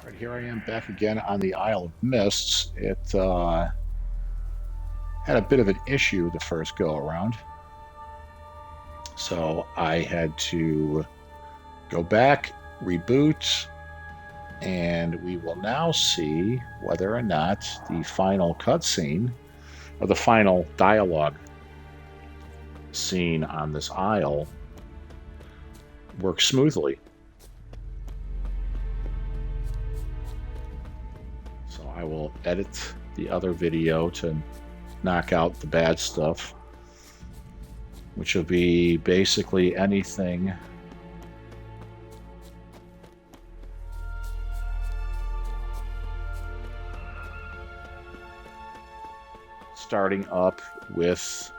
Right, here I am back again on the Isle of Mists. It had a bit of an issue the first go around, so I had to go back, reboot, and we will now see whether or not the final cutscene or the final dialogue scene on this isle works smoothly. So I will edit the other video to knock out the bad stuff, which will be basically anything starting up with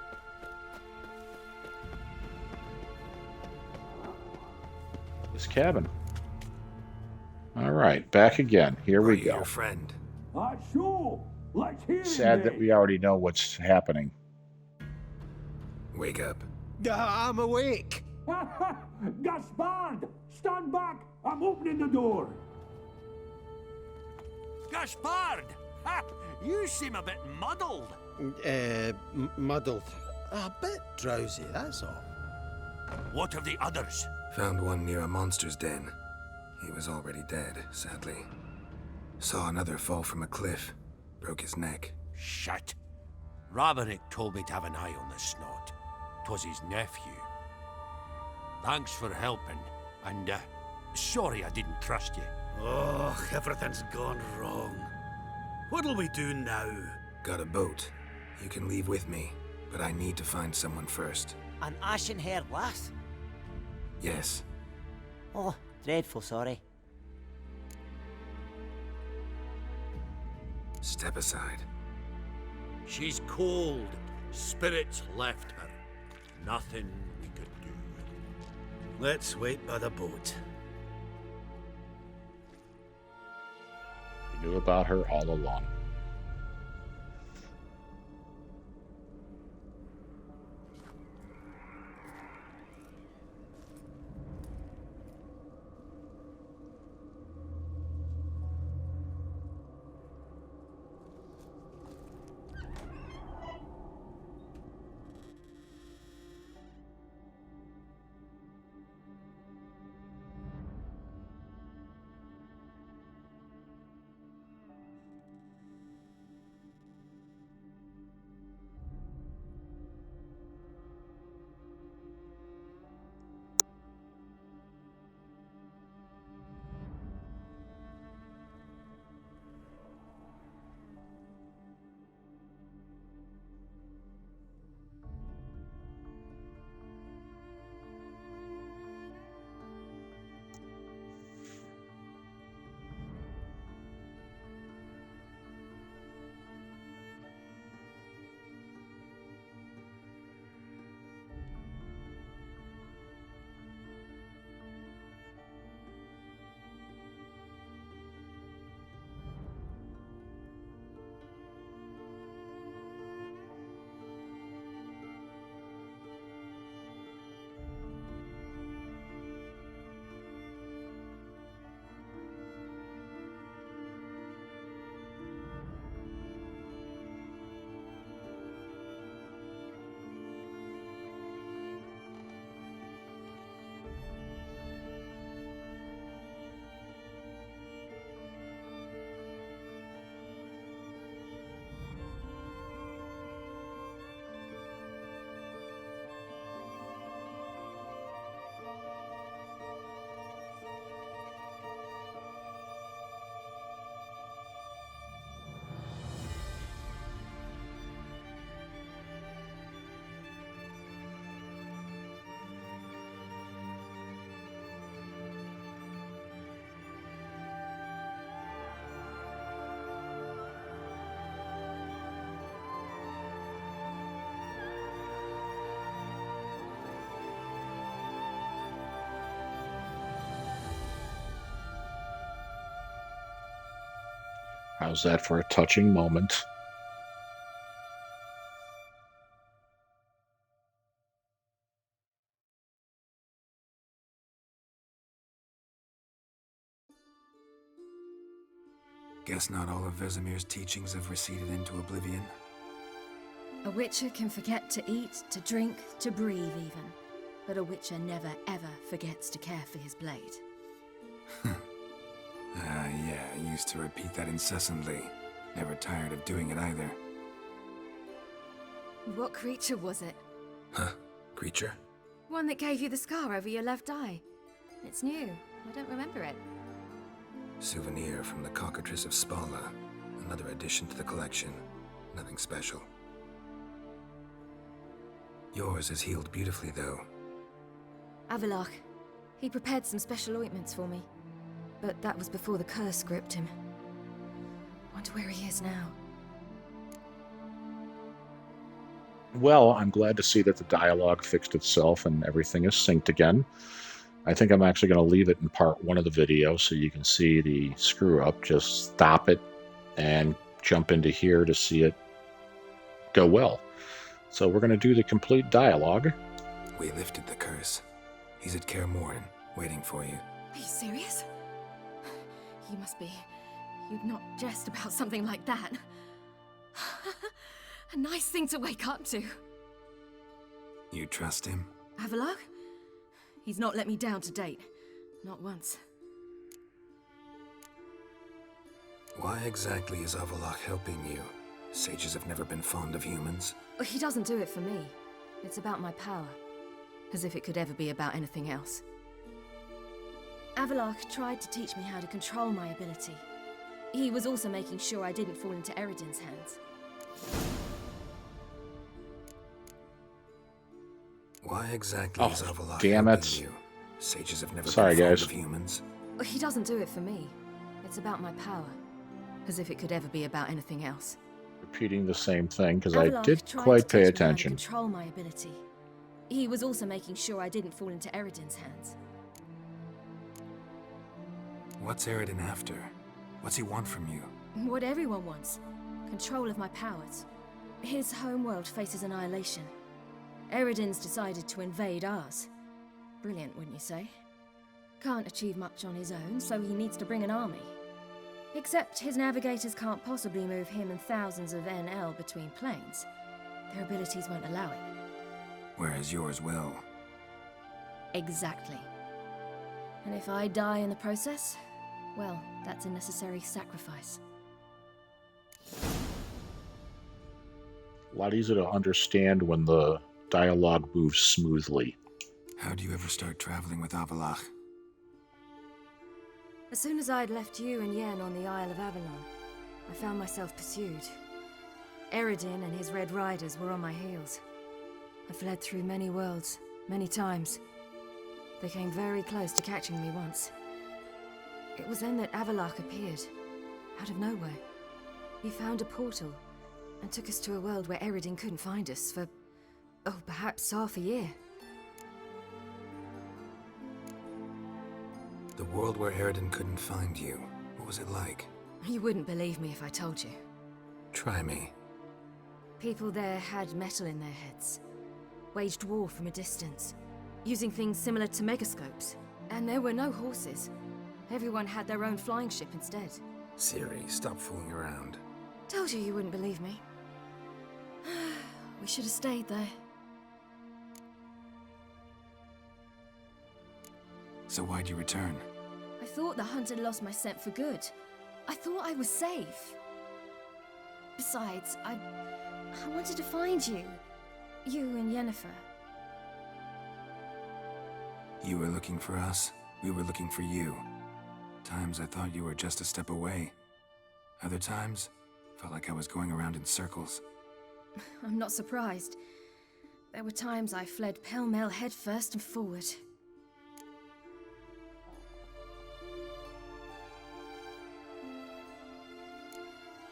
this cabin. All right, back again. Here we go. Your friend. Sure. Let's hear Sad that we already know what's happening. Wake up. I'm awake. Gaspard! Stand back! I'm opening the door! Gaspard! Ha! You seem a bit muddled. Muddled. A bit drowsy, that's all. What of the others? Found one near a monster's den. He was already dead, sadly. Saw another fall from a cliff. Broke his neck. Shit. Raverick told me to have an eye on the snot. 'Twas his nephew. Thanks for helping, and sorry I didn't trust you. Oh, everything's gone wrong. What'll we do now? Got a boat. You can leave with me, but I need to find someone first. An ashen-haired lass? Yes. Oh, dreadful sorry. Step aside. She's cold. Spirits left her. Nothing we could do. Let's wait by the boat. We knew about her all along. How's that for a touching moment? Guess not all of Vesemir's teachings have receded into oblivion. A witcher can forget to eat, to drink, to breathe even. But a witcher never ever forgets to care for his blade. Yeah, I used to repeat that incessantly. Never tired of doing it either. What creature was it? Huh? Creature? One that gave you the scar over your left eye. It's new. I don't remember it. Souvenir from the cockatrice of Spala. Another addition to the collection. Nothing special. Yours is healed beautifully, though. Avalok. He prepared some special ointments for me. But that was before the curse gripped him. Wonder where he is now. Well, I'm glad to see that the dialogue fixed itself and everything is synced again. I think I'm actually going to leave it in part 1 of the video so you can see the screw up. Just stop it and jump into here to see it go well. So we're going to do the complete dialogue. We lifted the curse. He's at Kaer Morhen, waiting for you. Are you serious? You must be. You'd not jest about something like that. A nice thing to wake up to. You trust him? Avalok? He's not let me down to date. Not once. Why exactly is Avalok helping you? Sages have never been fond of humans. He doesn't do it for me. It's about my power. As if it could ever be about anything else. Avalok tried to teach me how to control my ability. He was also making sure I didn't fall into Eredin's hands. Why exactly is Avalok damn helping it. you? Sages have never Sorry, been fond guys. of humans. He doesn't do it for me. It's about my power. As if it could ever be about anything else. Repeating the same thing because I Avalok did tried quite to pay teach me how to attention. control my ability. He was also making sure I didn't fall into Eredin's hands. What's Eredin after? What's he want from you? What everyone wants. Control of my powers. His homeworld faces annihilation. Eredin's decided to invade ours. Brilliant, wouldn't you say? Can't achieve much on his own, so he needs to bring an army. Except his navigators can't possibly move him and thousands of NL between planes. Their abilities won't allow it. Whereas yours will. Exactly. And if I die in the process, well, that's a necessary sacrifice. A lot easier to understand when the dialogue moves smoothly. How do you ever start traveling with Avalok? As soon as I'd left you and Yen on the Isle of Avalon, I found myself pursued. Eredin and his Red Riders were on my heels. I fled through many worlds, many times. They came very close to catching me once. It was then that Avalok appeared, out of nowhere. He found a portal, and took us to a world where Eredin couldn't find us for, perhaps half a year. The world where Eredin couldn't find you. What was it like? You wouldn't believe me if I told you. Try me. People there had metal in their heads, waged war from a distance, using things similar to megascopes. And there were no horses. Everyone had their own flying ship instead. Siri, stop fooling around. Told you wouldn't believe me. We should have stayed there. So why'd you return? I thought the hunt had lost my scent for good. I thought I was safe. Besides, I wanted to find you. You and Yennefer. You were looking for us. We were looking for you. Times I thought you were just a step away. Other times, felt like I was going around in circles. I'm not surprised. There were times I fled pell-mell headfirst and forward.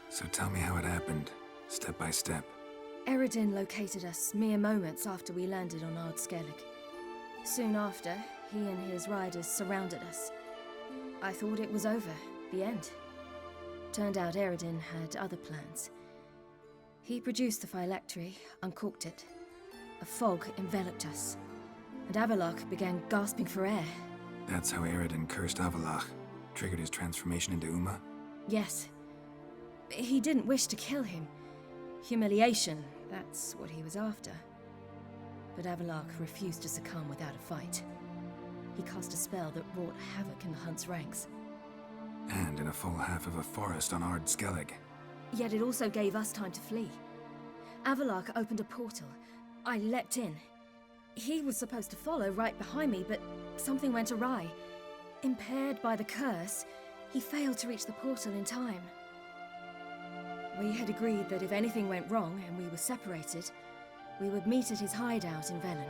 So tell me how it happened, step by step. Eredin located us mere moments after we landed on Ard Skellig. Soon after, he and his riders surrounded us. I thought it was over, the end. Turned out Eredin had other plans. He produced the phylactery, uncorked it. A fog enveloped us, and Avalok began gasping for air. That's how Eredin cursed Avalok, triggered his transformation into Uma? Yes, He didn't wish to kill him. Humiliation, that's what he was after. But Avallac'h refused to succumb without a fight. He cast a spell that wrought havoc in the hunt's ranks. And in a full half of a forest on Ard Skellig. Yet it also gave us time to flee. Avallac'h opened a portal. I leapt in. He was supposed to follow right behind me, but something went awry. Impaired by the curse, he failed to reach the portal in time. We had agreed that if anything went wrong and we were separated, we would meet at his hideout in Velen.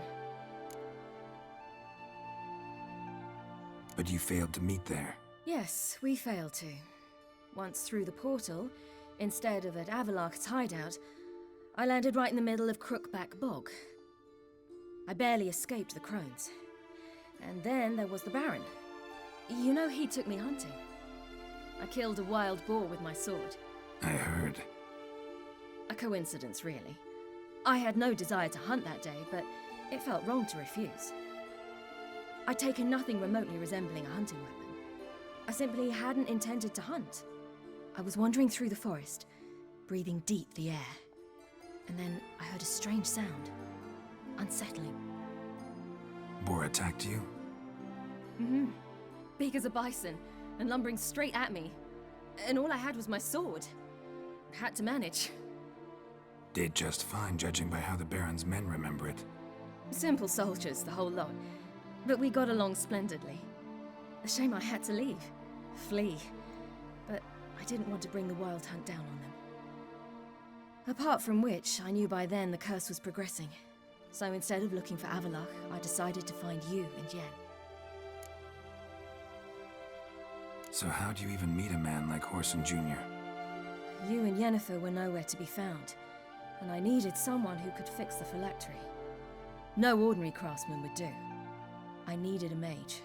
But you failed to meet there. Yes, we failed to. Once through the portal, instead of at Avallac'h's hideout, I landed right in the middle of Crookback Bog. I barely escaped the crones. And then there was the Baron. You know, he took me hunting. I killed a wild boar with my sword. I heard. A coincidence, really. I had no desire to hunt that day, but it felt wrong to refuse. I'd taken nothing remotely resembling a hunting weapon. I simply hadn't intended to hunt. I was wandering through the forest, breathing deep the air. And then I heard a strange sound. Unsettling. Boar attacked you? Mm-hmm. Big as a bison, and lumbering straight at me. And all I had was my sword. Had to manage. Did just fine, judging by how the Baron's men remember it. Simple soldiers, the whole lot. But we got along splendidly. A shame I had to leave. Flee. But I didn't want to bring the wild hunt down on them. Apart from which, I knew by then the curse was progressing. So instead of looking for Avallac'h, I decided to find you and Yen. So how'd you even meet a man like Whoreson Jr.? You and Yennefer were nowhere to be found, and I needed someone who could fix the phylactery. No ordinary craftsman would do. I needed a mage,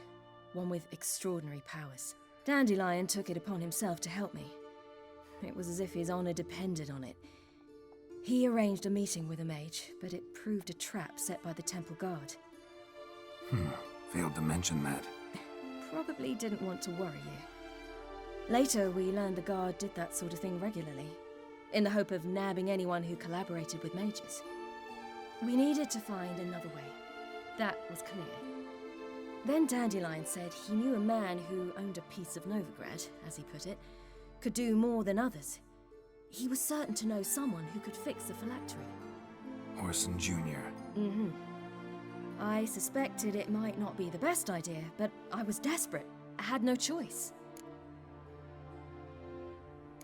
one with extraordinary powers. Dandelion took it upon himself to help me. It was as if his honor depended on it. He arranged a meeting with a mage, but it proved a trap set by the temple guard. Failed to mention that. Probably didn't want to worry you. Later, we learned the guard did that sort of thing regularly, in the hope of nabbing anyone who collaborated with mages. We needed to find another way. That was clear. Then Dandelion said he knew a man who owned a piece of Novigrad, as he put it, could do more than others. He was certain to know someone who could fix the phylactery. Whoreson Jr. Mm-hmm. I suspected it might not be the best idea, but I was desperate. I had no choice.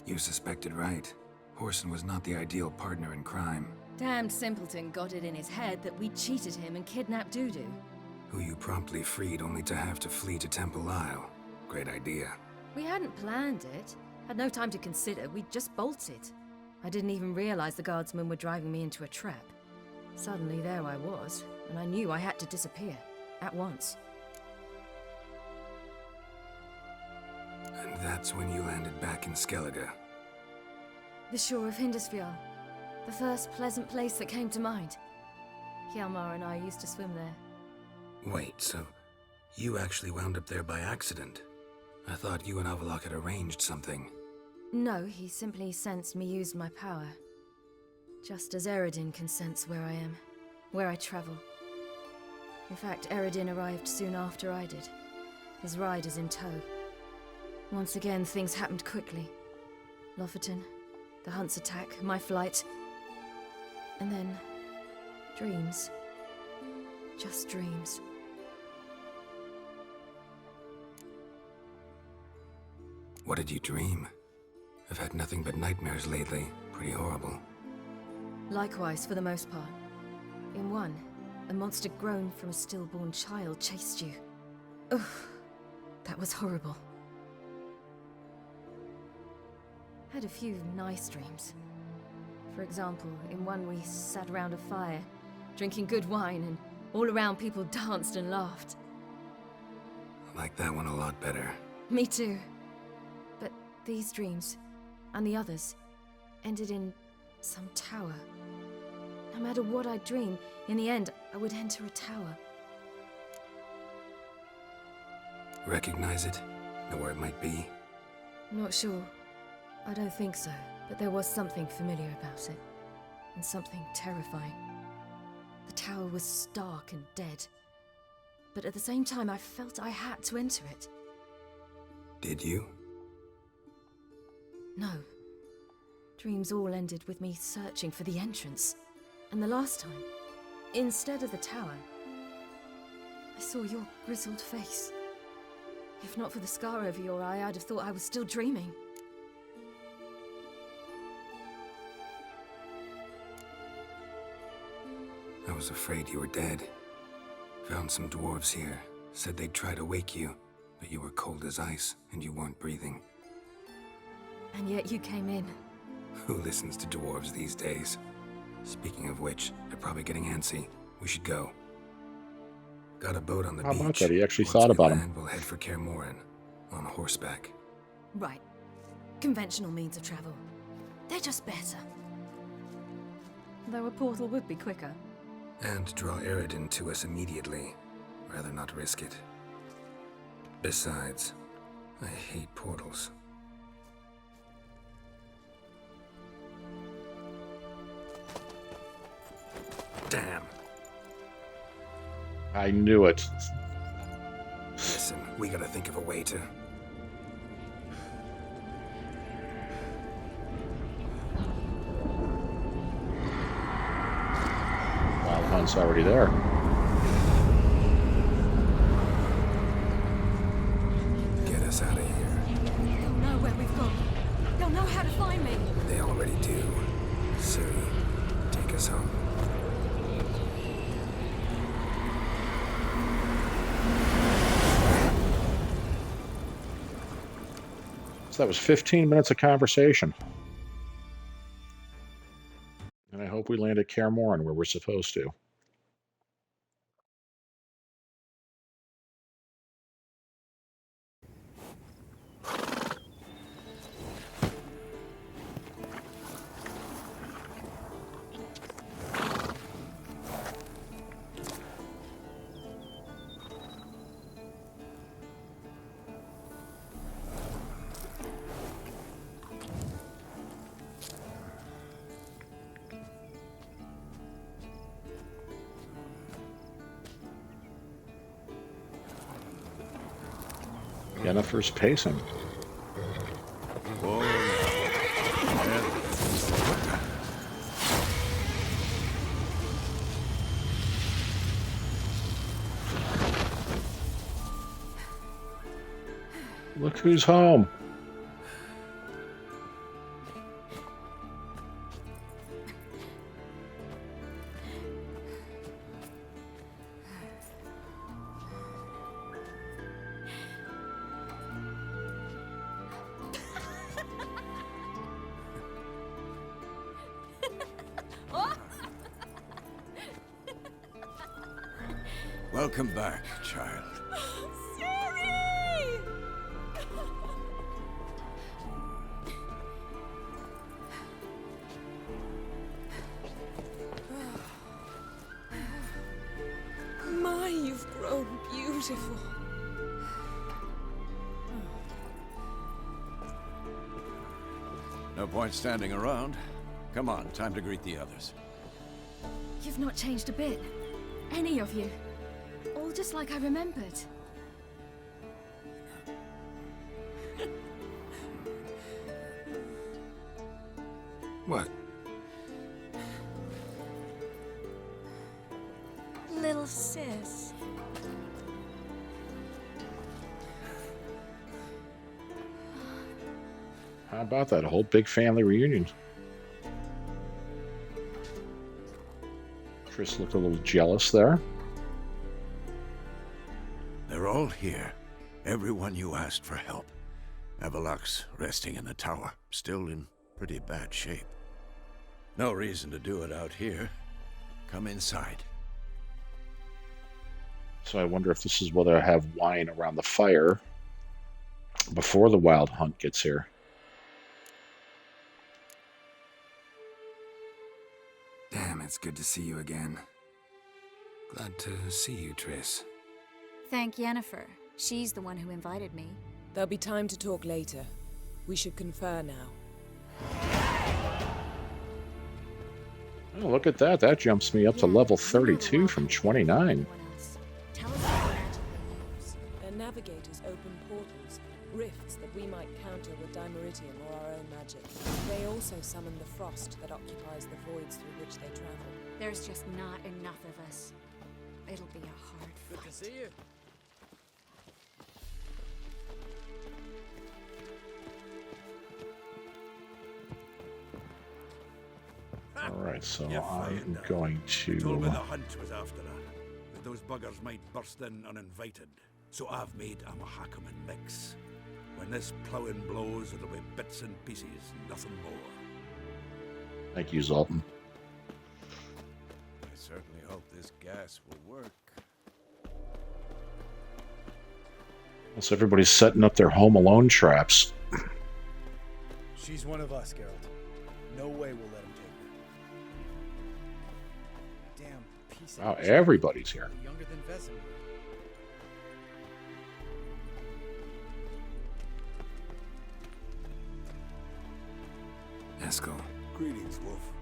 You suspected right. Whoreson was not the ideal partner in crime. Damned simpleton got it in his head that we cheated him and kidnapped Dudu. Who you promptly freed only to have to flee to Temple Isle. Great idea. We hadn't planned it. Had no time to consider. We just bolted. I didn't even realize the guardsmen were driving me into a trap. Suddenly there I was, and I knew I had to disappear. At once. And that's when you landed back in Skellige. The shore of Hindisfjall. The first pleasant place that came to mind. Hjalmar and I used to swim there. Wait, so you actually wound up there by accident? I thought you and Avallac'h had arranged something. No, he simply sensed me used my power. Just as Eredin can sense where I am, where I travel. In fact, Eredin arrived soon after I did, his riders in tow. Once again, things happened quickly. Lofoten, the hunt's attack, my flight. And then, dreams. Just dreams. What did you dream? I've had nothing but nightmares lately. Pretty horrible. Likewise, for the most part. In one, a monster grown from a stillborn child chased you. Ugh, that was horrible. Had a few nice dreams. For example, in one we sat around a fire, drinking good wine, and all around people danced and laughed. I like that one a lot better. Me too. But these dreams, and the others, ended in some tower. No matter what I dream, in the end, I would enter a tower. Recognize it? Know where it might be? Not sure. I don't think so, but there was something familiar about it. And something terrifying. The tower was stark and dead. But at the same time, I felt I had to enter it. Did you? No. Dreams all ended with me searching for the entrance. And the last time, instead of the tower, I saw your grizzled face. If not for the scar over your eye, I'd have thought I was still dreaming. I was afraid you were dead. Found some dwarves here. Said they'd try to wake you, but you were cold as ice and you weren't breathing. And yet you came in. Who listens to dwarves these days? Speaking of which, they're probably getting antsy. We should go. Got a boat on the How beach. about that? He actually Once thought we about land, him. We'll head for Kaer Morhen on horseback. Right. Conventional means of travel. They're just better. Though a portal would be quicker. And draw Eredin to us immediately. Rather not risk it. Besides, I hate portals. Damn. I knew it. Listen, we gotta think of a way to... Wild Hunt's already there. get us out of here. They'll know where we've gone. They'll know how to find me. They already do. Siri, take us home. So that was 15 minutes of conversation. And I hope we land at Kaer Morhen where we're supposed to. Yennefer's pacing. Look who's home. Welcome back, child. Siri! My, you've grown beautiful. No point standing around. Come on, time to greet the others. You've not changed a bit. Any of you. All just like I remembered. What? Little sis. How about that? A whole big family reunion. Chris looked a little jealous there. They're all here. Everyone you asked for help. Avalok's resting in the tower, still in pretty bad shape. No reason to do it out here. Come inside. So I wonder if this is where they'll have wine around the fire before the Wild Hunt gets here. Damn, it's good to see you again. Glad to see you, Triss. Thank Yennefer. She's the one who invited me. There'll be time to talk later. We should confer now. Oh, look at that. That jumps me up to level 32 from 29. Tell us what magic they use. Their navigators open portals, rifts that we might counter with Dimeritium or our own magic. They also summon the frost that occupies the voids through which they travel. There's just not enough of us. It'll be a hard fight. Good to see you. Alright, so You're I fine am now. going Told me to... the hunt was after her, that those buggers might burst in uninvited. So I've made a Mahakaman mix. When this ploughing blows, it'll be bits and pieces, nothing more. Thank you, Zoltan. I certainly hope this gas will work. So everybody's setting up their Home Alone traps. She's one of us, Geralt. No way we'll let him take her. Damn piece of Wow, shit. everybody's here. Younger than Vesemir. Eskel, Greetings, Wolf.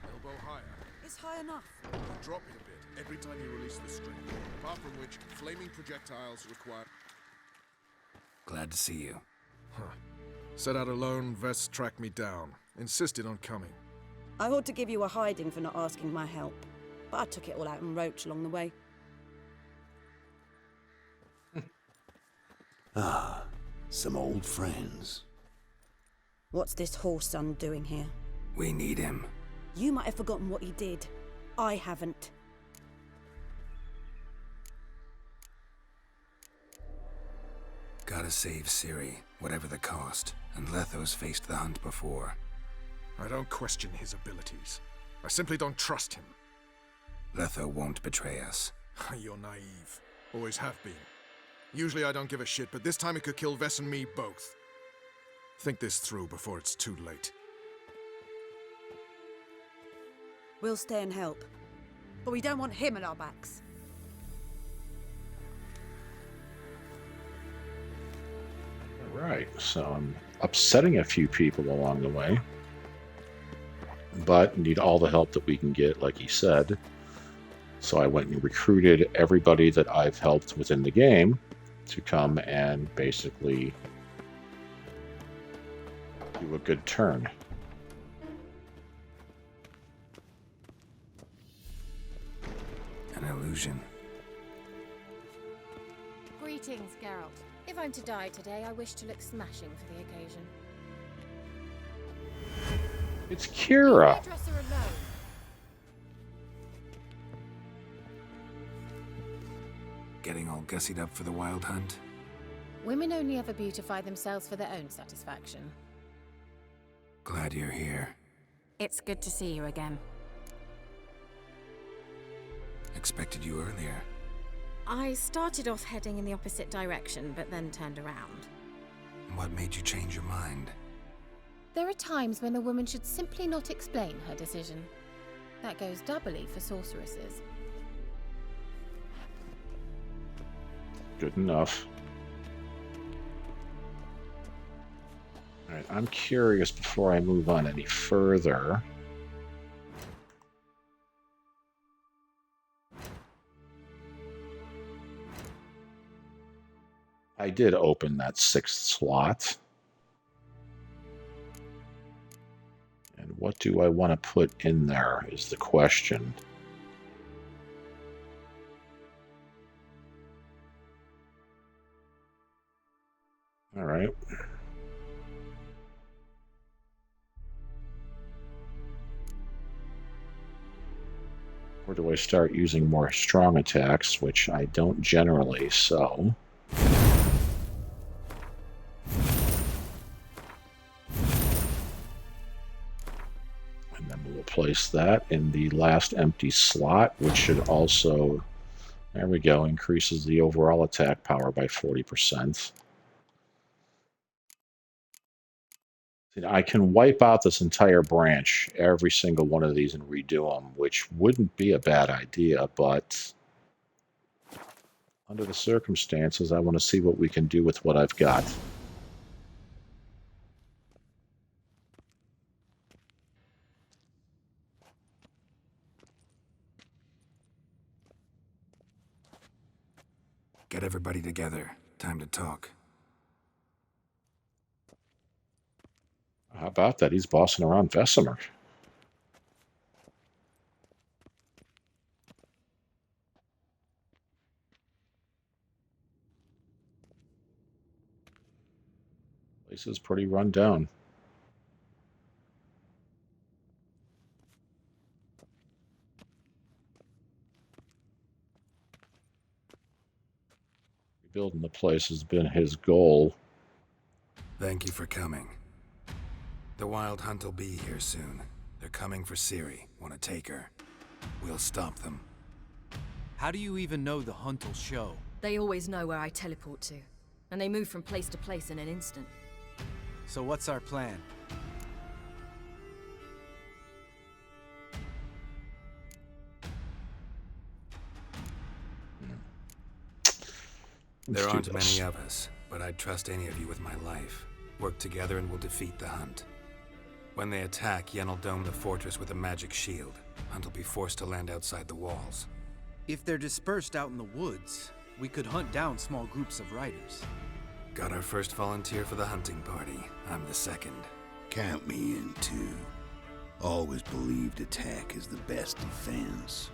Elbow higher. It's high enough. You drop it a bit every time you release the string. Apart from which, flaming projectiles require... glad to see you. Huh. Set out alone, Vest tracked me down. Insisted on coming. I ought to give you a hiding for not asking my help, but I took it all out in Roach along the way. Ah, some old friends. What's this horse son doing here? We need him. You might have forgotten what he did. I haven't. Gotta save Ciri, whatever the cost, and Letho's faced the hunt before. I don't question his abilities. I simply don't trust him. Letho won't betray us. You're naive. Always have been. Usually I don't give a shit, but this time it could kill Vess and me both. Think this through before it's too late. We'll stay and help, but we don't want him at our backs. Alright, so I'm upsetting a few people along the way. But need all the help that we can get, like he said. So I went and recruited everybody that I've helped within the game to come and basically do a good turn. An illusion. Greetings, Geralt. If I'm to die today, I wish to look smashing for the occasion. It's Kira. Hairdresser alone. Getting all gussied up for the wild hunt? Women only ever beautify themselves for their own satisfaction. Glad you're here. It's good to see you again. Expected you earlier. I started off heading in the opposite direction, but then turned around. What made you change your mind? There are times when a woman should simply not explain her decision. That goes doubly for sorceresses. Good enough. Alright, I'm curious before I move on any further. I did open that 6th slot. And what do I want to put in there is the question. All right. Or do I start using more strong attacks, which I don't generally, so... And then we'll place that in the last empty slot, which should also, there we go, increases the overall attack power by 40%. I can wipe out this entire branch, every single one of these, and redo them, which wouldn't be a bad idea, but under the circumstances, I want to see what we can do with what I've got. Get everybody together. Time to talk. How about that? He's bossing around Vesemir. Place is pretty run down. Rebuilding the place has been his goal. Thank you for coming. The Wild Hunt will be here soon. They're coming for Ciri. Want to take her? We'll stop them. How do you even know the hunt will show? They always know where I teleport to, and they move from place to place in an instant. So what's our plan? There aren't many of us, but I'd trust any of you with my life. Work together and we'll defeat the Hunt. When they attack, Yen will dome the fortress with a magic shield. Hunt will be forced to land outside the walls. If they're dispersed out in the woods, we could hunt down small groups of riders. Got our first volunteer for the hunting party. I'm the second. Count me in too. Always believed attack is the best defense.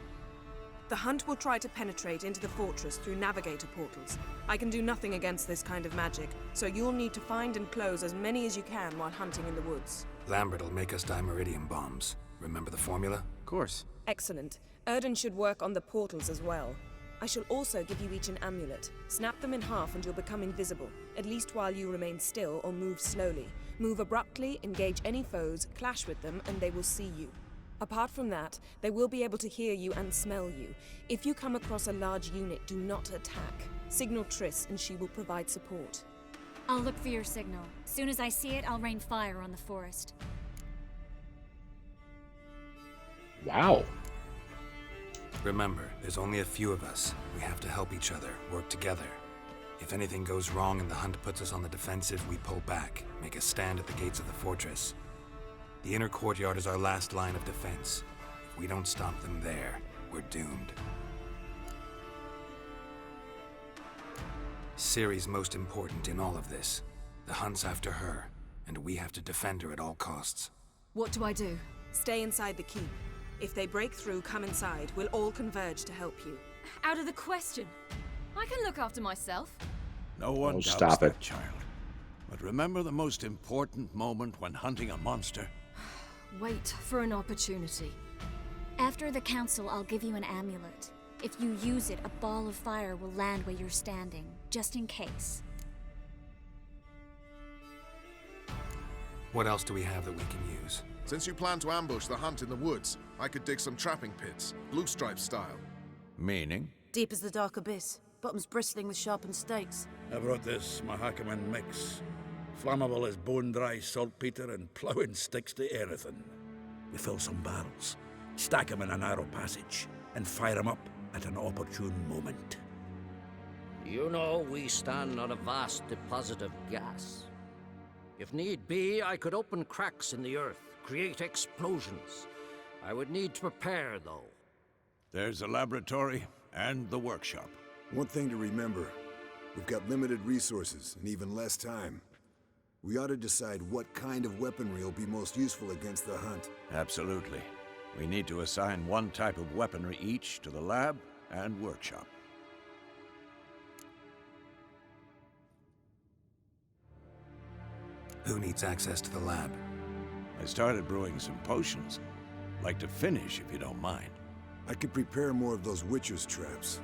The Hunt will try to penetrate into the fortress through navigator portals. I can do nothing against this kind of magic, so you'll need to find and close as many as you can while hunting in the woods. Lambert will make us dimeridium bombs. Remember the formula? Of course. Excellent. Erden should work on the portals as well. I shall also give you each an amulet. Snap them in half and you'll become invisible, at least while you remain still or move slowly. Move abruptly, engage any foes, clash with them, and they will see you. Apart from that, they will be able to hear you and smell you. If you come across a large unit, do not attack. Signal Triss and she will provide support. I'll look for your signal. Soon as I see it, I'll rain fire on the forest. Wow. Remember, there's only a few of us. We have to help each other, work together. If anything goes wrong and the Hunt puts us on the defensive, we pull back, make a stand at the gates of the fortress. The inner courtyard is our last line of defense. If we don't stop them there, we're doomed. Ciri's most important in all of this. The Hunt's after her, and we have to defend her at all costs. What do I do? Stay inside the keep. If they break through, come inside. We'll all converge to help you. Out of the question. I can look after myself. No one doubts stop that, it. child. But remember the most important moment when hunting a monster? Wait for an opportunity. After the council, I'll give you an amulet. If you use it, a ball of fire will land where you're standing, just in case. What else do we have that we can use? Since you plan to ambush the Hunt in the woods, I could dig some trapping pits, blue stripe style. Meaning? Deep as the dark abyss, bottoms bristling with sharpened stakes. I brought this Mahakaman mix. Flammable as bone-dry saltpeter and ploughing sticks to anything. We fill some barrels, stack them in a narrow passage, and fire them up at an opportune moment. You know, we stand on a vast deposit of gas. If need be, I could open cracks in the earth, create explosions. I would need to prepare, though. There's a laboratory and the workshop. One thing to remember, we've got limited resources and even less time. We ought to decide what kind of weaponry will be most useful against the Hunt. Absolutely. We need to assign one type of weaponry each to the lab and workshop. Who needs access to the lab? I started brewing some potions. Like to finish, if you don't mind. I could prepare more of those Witcher's traps,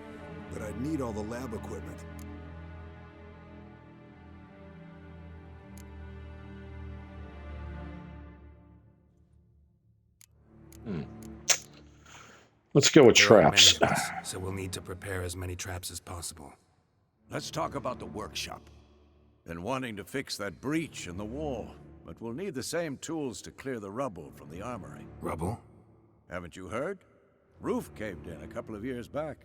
but I'd need all the lab equipment. Let's go with There aren't traps. many of us, so we'll need to prepare as many traps as possible. Let's talk about the workshop. Been wanting to fix that breach in the wall, but we'll need the same tools to clear the rubble from the armory. Rubble? Haven't you heard? Roof caved in a couple of years back.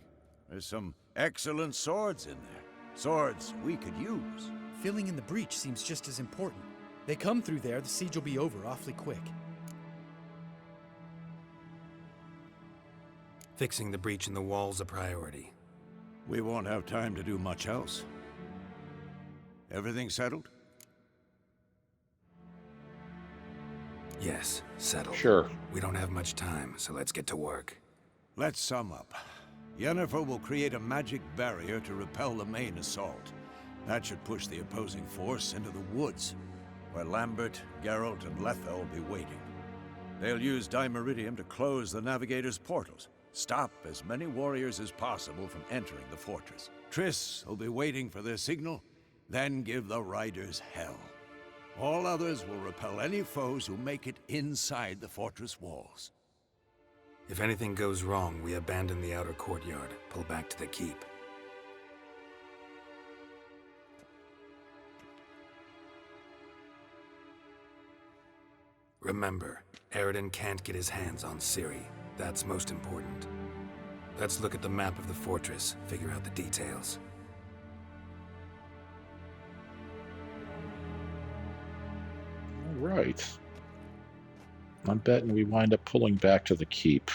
There's some Excellent swords in there. Swords we could use. Filling in the breach seems just as important. They come through there, the siege will be over awfully quick. Fixing the breach in the wall's a priority. We won't have time to do much else. Everything settled? Yes, settled. Sure. We don't have much time, so let's get to work. Let's sum up. Yennefer will create a magic barrier to repel the main assault. That should push the opposing force into the woods, where Lambert, Geralt, and Letha will be waiting. They'll use Dimeridium to close the Navigator's portals, stop as many warriors as possible from entering the fortress. Triss will be waiting for their signal, then give the riders hell. All others will repel any foes who make it inside the fortress walls. If anything goes wrong, we abandon the outer courtyard, pull back to the keep. Remember, Eredin can't get his hands on Ciri. That's most important. Let's look at the map of the fortress, figure out the details. All right. I'm betting we wind up pulling back to the keep.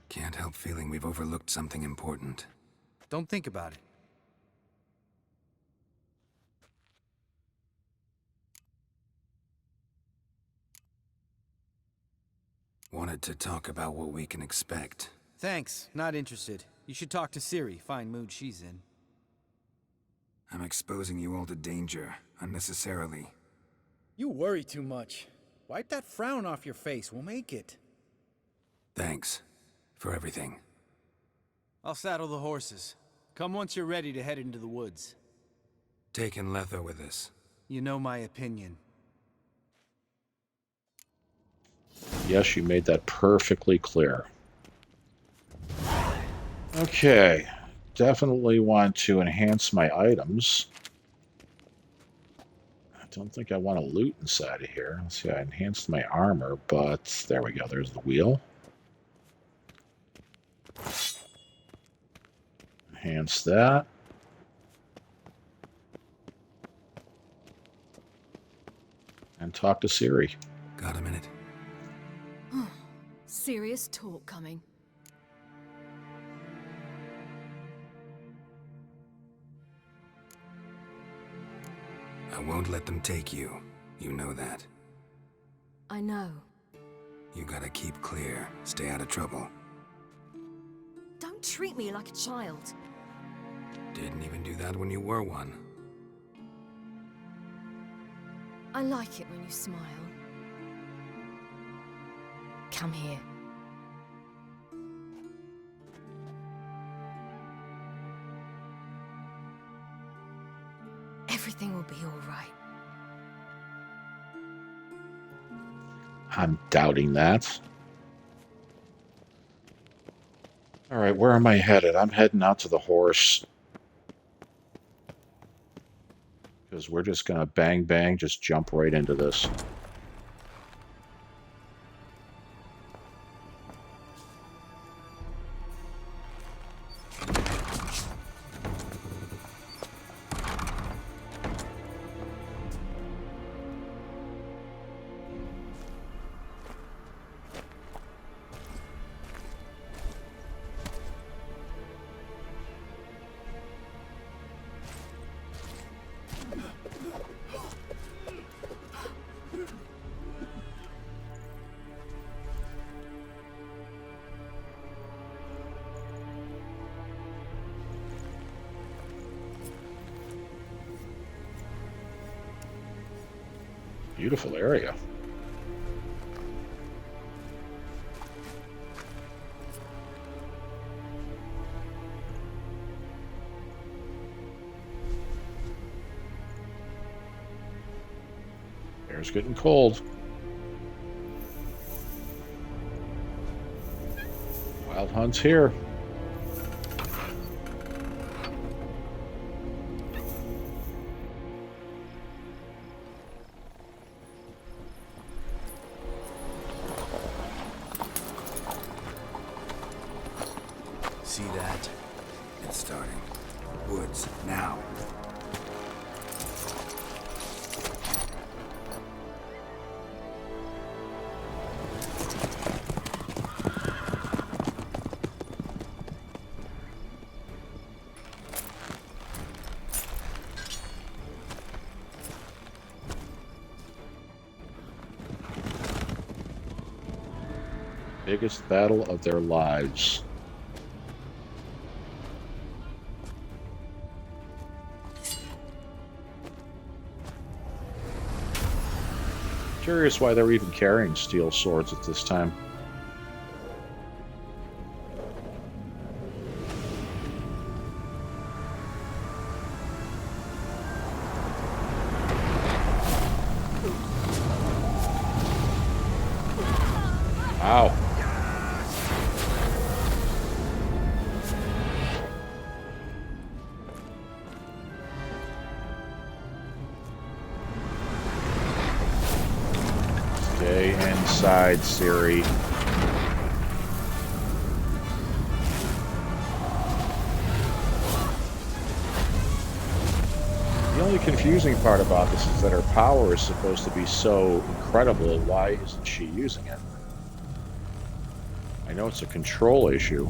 Can't help feeling we've overlooked something important. Don't think about it. Wanted to talk about what we can expect. Thanks, not interested. You should talk to Ciri, fine mood she's in. I'm exposing you all to danger, unnecessarily. You worry too much. Wipe that frown off your face, we'll make it. Thanks. For everything. I'll saddle the horses. Come once you're ready to head into the woods. Taking Letha with us. You know my opinion. Yes, you made that perfectly clear. Okay. Definitely want to enhance my items. I don't think I want to loot inside of here. Let's see, I enhanced my armor, but there we go. There's the wheel. Enhance that. And talk to Ciri. Got a minute? Serious talk coming. I won't let them take you. You know that. I know. You gotta keep clear. Stay out of trouble. Don't treat me like a child. Didn't even do that when you were one. I like it when you smile. Come here. Everything will be all right. I'm doubting that. All right, where am I headed? I'm heading out to the horse. Because we're just going to bang, bang, just jump right into this. Beautiful area. Air's getting cold. Wild Hunt's here. See that? It's starting. Woods, now. Biggest battle of their lives. Curious why they're even carrying steel swords at this time. Ow. Stay inside, Siri. The only confusing part about this is that her power is supposed to be so incredible. Why isn't she using it? I know it's a control issue.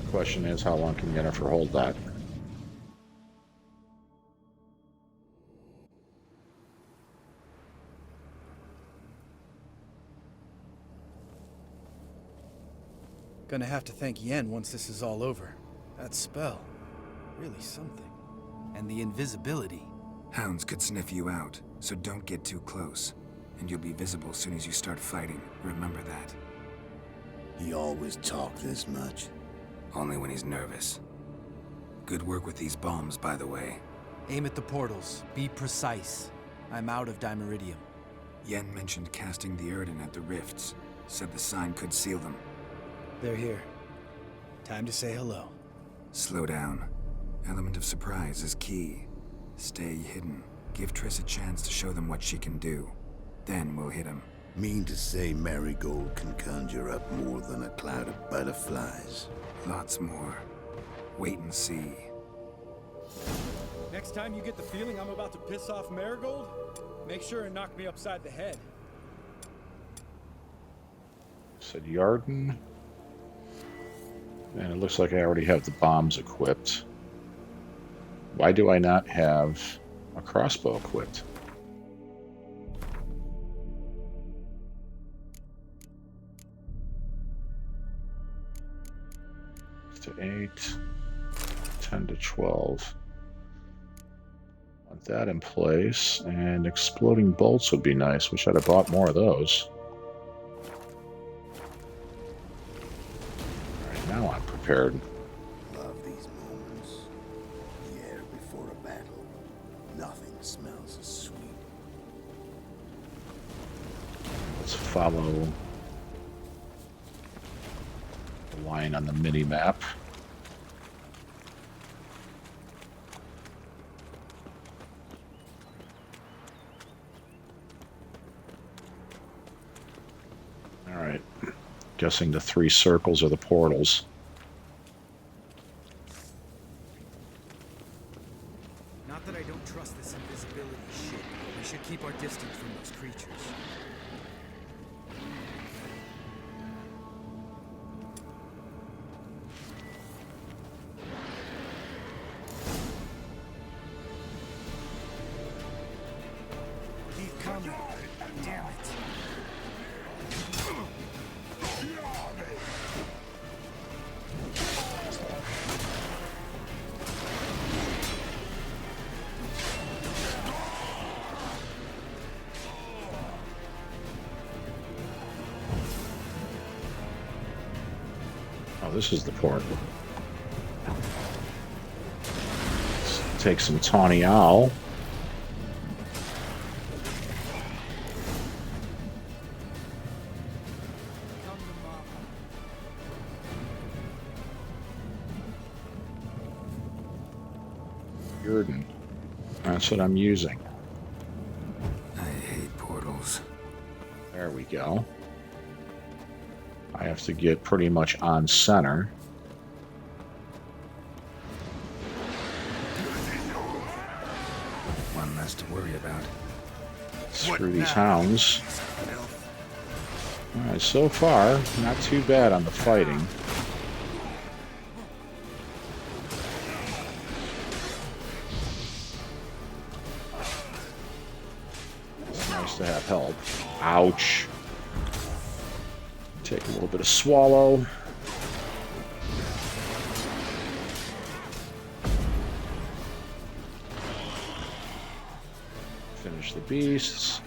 The question is, how long can Yennefer hold that? Gonna have to thank Yen once this is all over. That spell, really something. And the invisibility. Hounds could sniff you out, so don't get too close. And you'll be visible as soon as you start fighting. Remember that. He always talk this much? Only when he's nervous. Good work with these bombs, by the way. Aim at the portals. Be precise. I'm out of Dimeridium. Yen mentioned casting the Erden at the rifts. Said the sign could seal them. They're here. Time to say hello. Slow down. Element of surprise is key. Stay hidden. Give Triss a chance to show them what she can do. Then we'll hit him. Mean to say Marigold can conjure up more than a cloud of butterflies? Lots more. Wait and see. Next time you get the feeling I'm about to piss off Marigold, make sure and knock me upside the head. Said Yarden. And it looks like I already have the bombs equipped. Why do I not have a crossbow equipped? To 8, 10 to 12. Want that in place, and exploding bolts would be nice. Wish I'd have bought more of those. Alright, now I'm prepared. Love these moments. The air before a battle. Nothing smells as sweet. Let's follow the line on the mini-map. Alright. Guessing the 3 circles are the portals. Not that I don't trust this invisibility shit, but we should keep our distance from those creatures. Keep coming. Damn it. Oh, this is the port. Let's take some Tawny Owl. Erden. That's what I'm using. I hate portals. There we go. I have to get pretty much on center. One less to worry about. Screw these hounds. Alright, so far, not too bad on the fighting. It's nice to have help. Ouch. Take a little bit of swallow. Finish the beasts.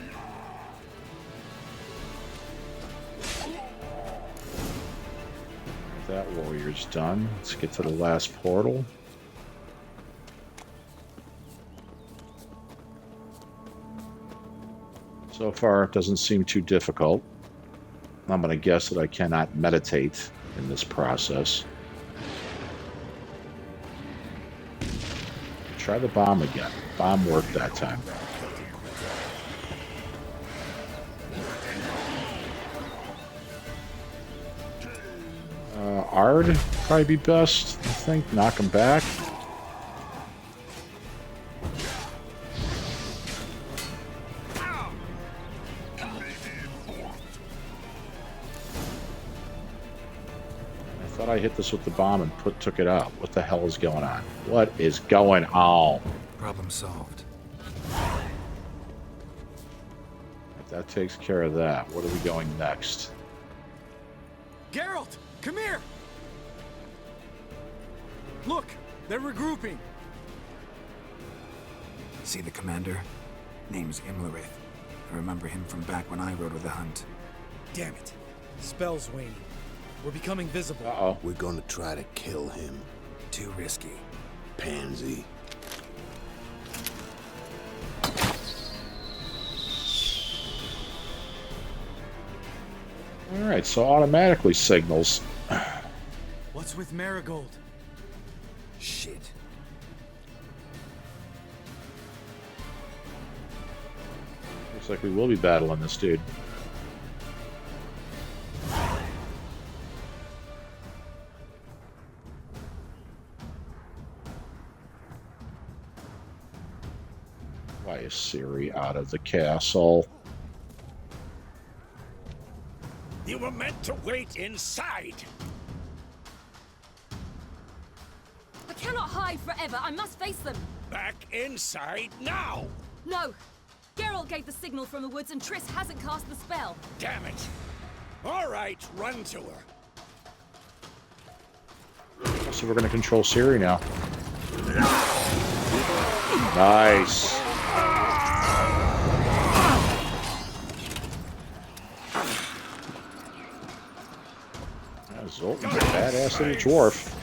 That warrior's done. Let's get to the last portal. So far, it doesn't seem too difficult. I'm going to guess that I cannot meditate in this process. Try the bomb again. Bomb worked that time. Ard probably be best, I think. Knock him back. I thought I hit this with the bomb and took it out. What the hell is going on? What is going on? Problem solved. If that takes care of that, what are we going next? Geralt, come here! Look, they're regrouping. See the commander? Name's Imlerith. I remember him from back when I rode with the hunt. Damn it. Spell's waning. We're becoming visible. Uh-oh. We're gonna try to kill him. Too risky. Pansy. Alright, so automatically signals. What's with Marigold? Shit. Looks like we will be battling this dude. Why is Ciri out of the castle? You were meant to wait inside. I cannot hide forever. I must face them. Back inside now. No. Geralt gave the signal from the woods and Triss hasn't cast the spell. Damn it. All right, run to her. So we're going to control Ciri now. Nice. Zoltan's a badass little dwarf.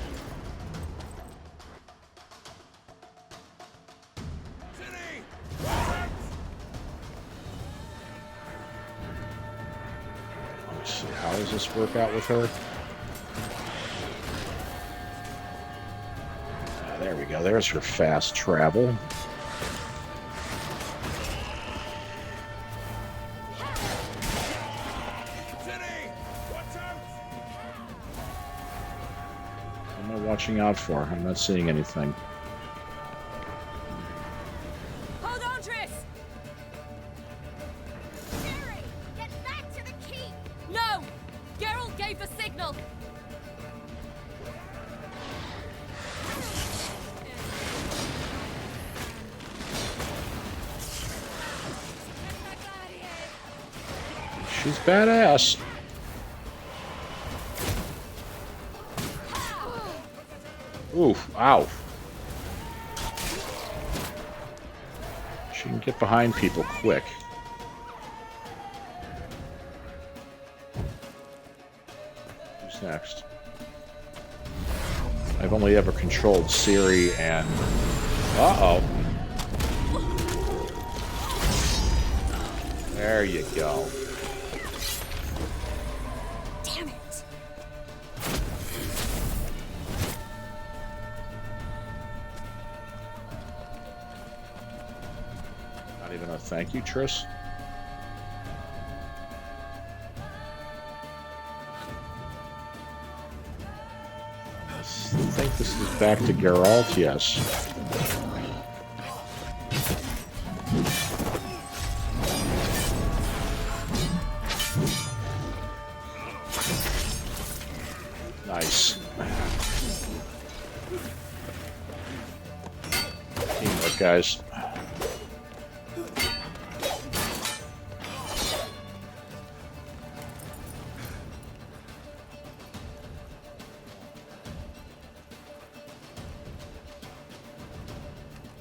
Let's see, how does this work out with her? There we go. There's her fast travel. Watching out for. I'm not seeing anything. Hold on, Triss! Ciri, get back to the keep! No! Geralt gave the signal! She's badass. Oof, ow. She can get behind people quick. Who's next? I've only ever controlled Ciri and... Uh-oh. There you go. Damn it! Not even a thank you, Triss? think this is back to Geralt, yes. Nice. Teamwork, guys.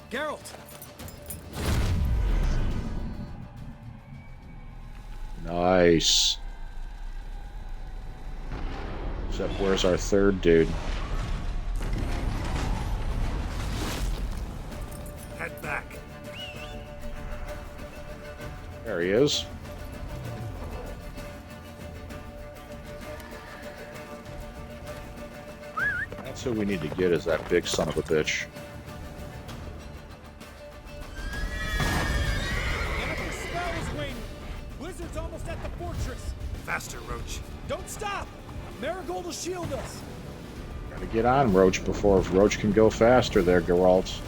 Geralt! Nice. Except where's our third dude? Head back. There he is. That's who we need to get, is that big son of a bitch. Blizzard's almost at the fortress. Faster, Roach. Don't stop! Marigold will shield us. Gotta get on Roach before Roach can go faster there, Geralt.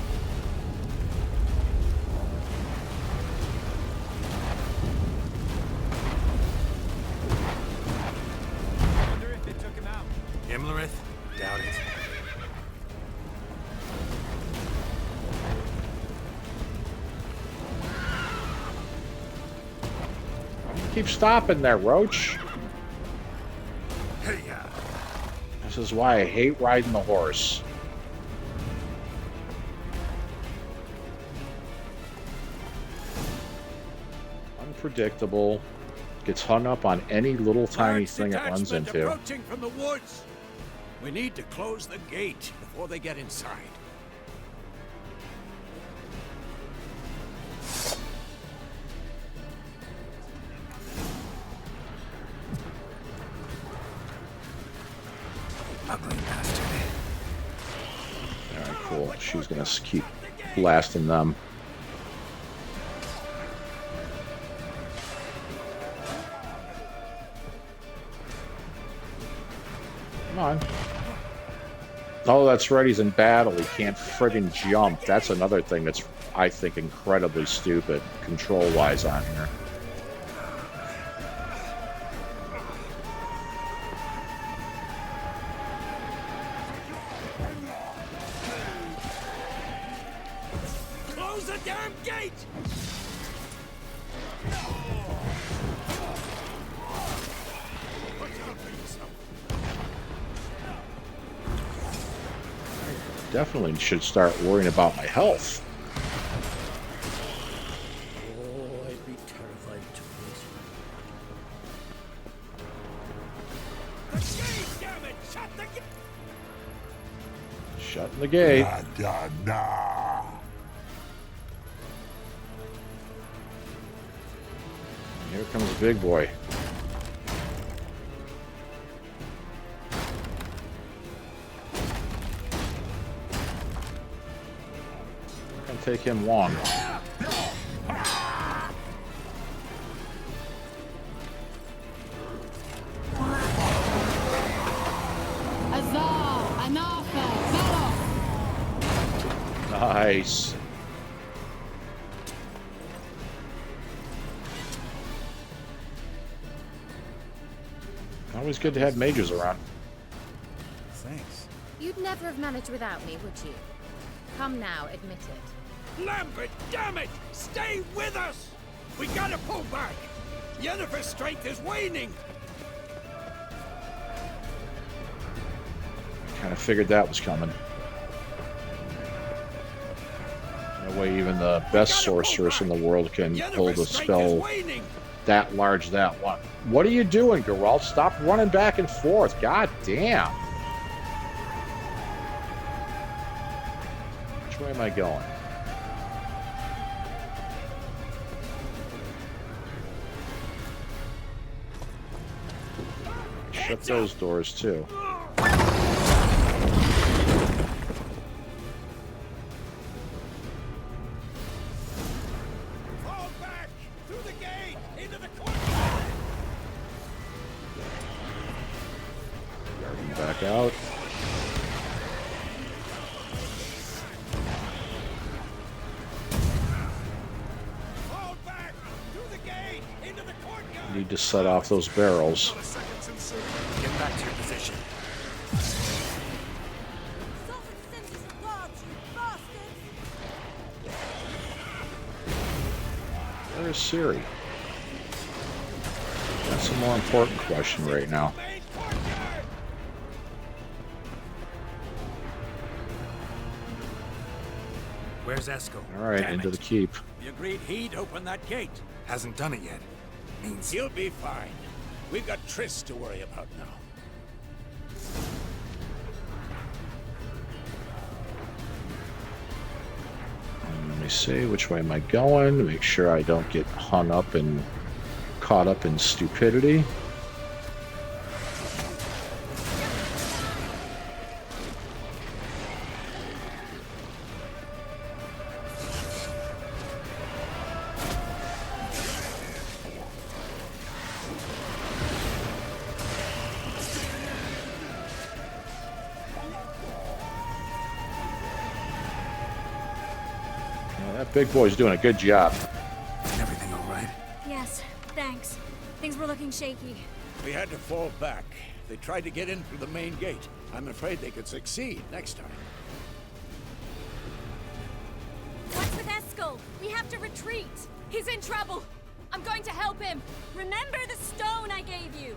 Wonder if it took him out. Imlerith? Doubt it. Keep stopping there, Roach. Hey, yeah. This is why I hate riding the horse. Unpredictable. Gets hung up on any little tiny thing it runs into. Approaching from the woods. We need to close the gate before they get inside. Ugly bastard. Alright, cool. She's gonna keep blasting them. Come on. Oh, that's right. He's in battle. He can't friggin' jump. That's another thing that's, I think, incredibly stupid control-wise on here. Close the damn gate! Definitely should start worrying about my health. Oh, I'd be terrified to face you. The gate, damn it! Shut the gate! Shutting the gate. Here comes the big boy. Gonna take him long. Nice. Always good to have mages around. Thanks. You'd never have managed without me, would you? Come now, admit it. Lambert, damn it! Stay with us! We gotta pull back! Yennefer's strength is waning! Kind of figured that was coming. No way even the best sorceress in the world can hold a spell that large that long. What are you doing, Geralt? Stop running back and forth. God damn. Which way am I going? Shut those doors too. Fall back! Through the gate! Into the court! Guarding back out. Need to set off those barrels. Get back to your position. Where is Ciri? That's a more important question right now. Where's Eskel? Alright, into the keep. We agreed he'd open that gate. Hasn't done it yet. Means he'll be fine. We've got Triss to worry about now. Let me see, which way am I going? Make sure I don't get hung up and caught up in stupidity. That big boy's doing a good job. Everything all right? Yes, thanks. Things were looking shaky. We had to fall back. They tried to get in through the main gate. I'm afraid they could succeed next time. What's with Eskel? We have to retreat. He's in trouble. I'm going to help him. Remember the stone I gave you.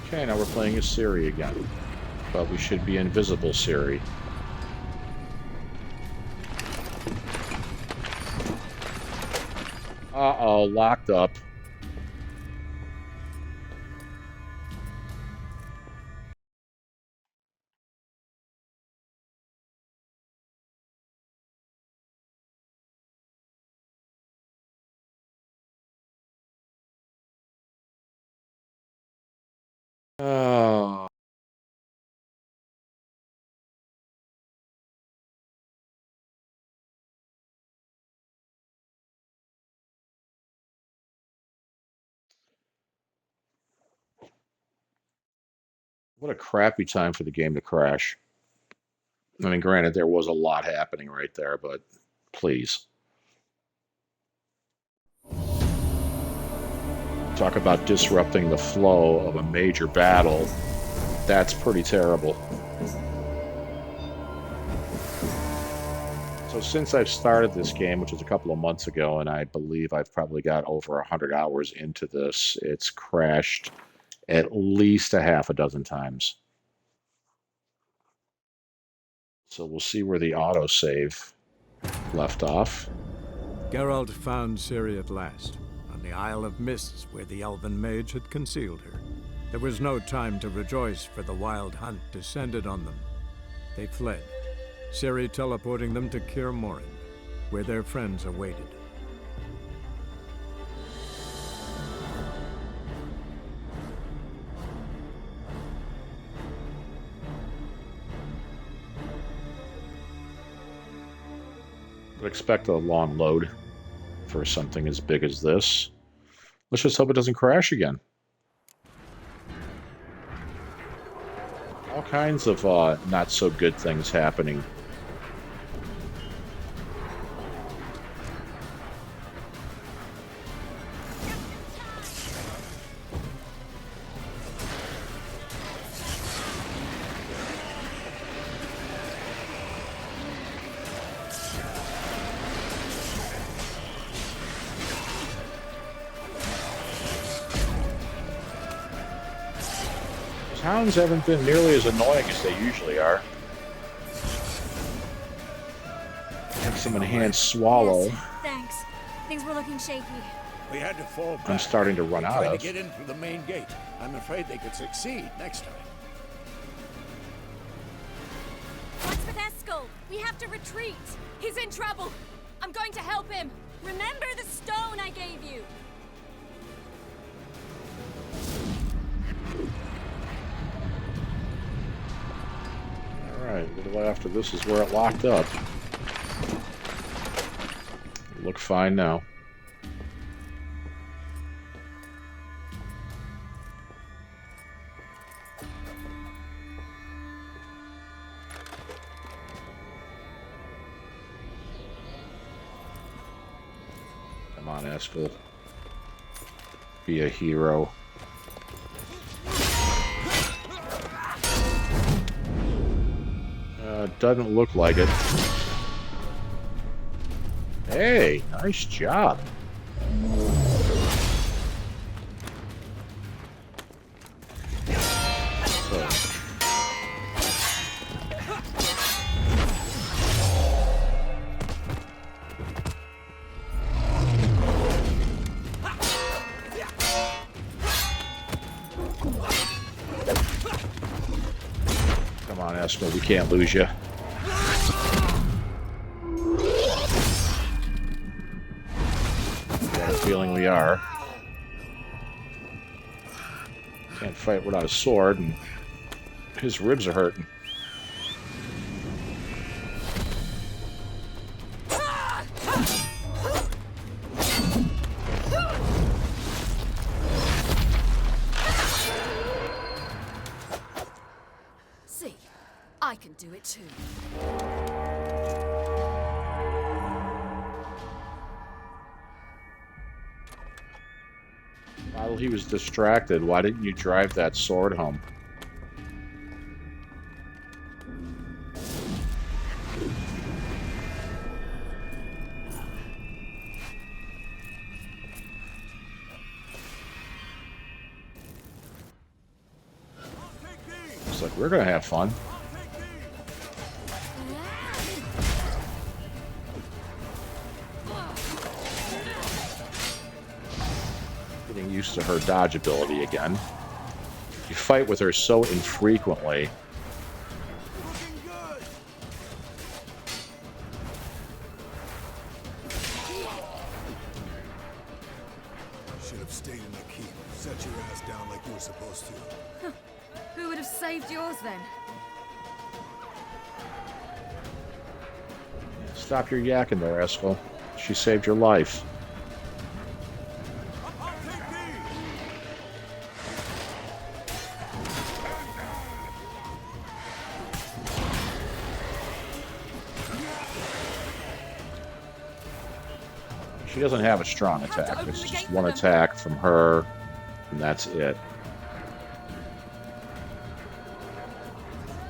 Okay, now we're playing as Ciri again. But we should be invisible Ciri. Uh-oh, locked up. Oh. What a crappy time for the game to crash. I mean, granted, there was a lot happening right there, but please. Talk about disrupting the flow of a major battle. That's pretty terrible. So since I've started this game, which was a couple of months ago, and I believe I've probably got over 100 hours into this, it's crashed at least a half a dozen times. So we'll see where the autosave left off. Geralt found Ciri at last, on the Isle of Mists where the elven mage had concealed her. There was no time to rejoice, for the wild hunt descended on them. They fled, Ciri teleporting them to Kaer Morhen, where their friends awaited. Would expect a long load for something as big as this. Let's just hope it doesn't crash again. All kinds of not so good things happening. Hounds haven't been nearly as annoying as they usually are. Makes them enhanced swallow. Yes, thanks. Things were looking shaky. We had to fall back. I'm starting to run They out tried of. to get in through the main gate. I'm afraid they could succeed next time. What's with Eskel? We have to retreat. He's in trouble. I'm going to help him. Remember the stone I gave you. Alright, a little after this is where it locked up. Look fine now. Come on, Eskel. be a hero. Doesn't look like it. Hey, nice job. Come on, Eskel, we can't lose you. Got a feeling we are. Can't fight without a sword, and his ribs are hurting. See, I can do it too. While he was distracted, why didn't you drive that sword home? It's like, we're gonna have fun. Getting used to her dodge ability again. You fight with her so infrequently. Should have stayed in the keep. Set your ass down like you were supposed to. Who would have saved yours then? Stop your yakking there, Eskel. She saved your life. She doesn't have a strong attack. It's just one attack from her, and that's it.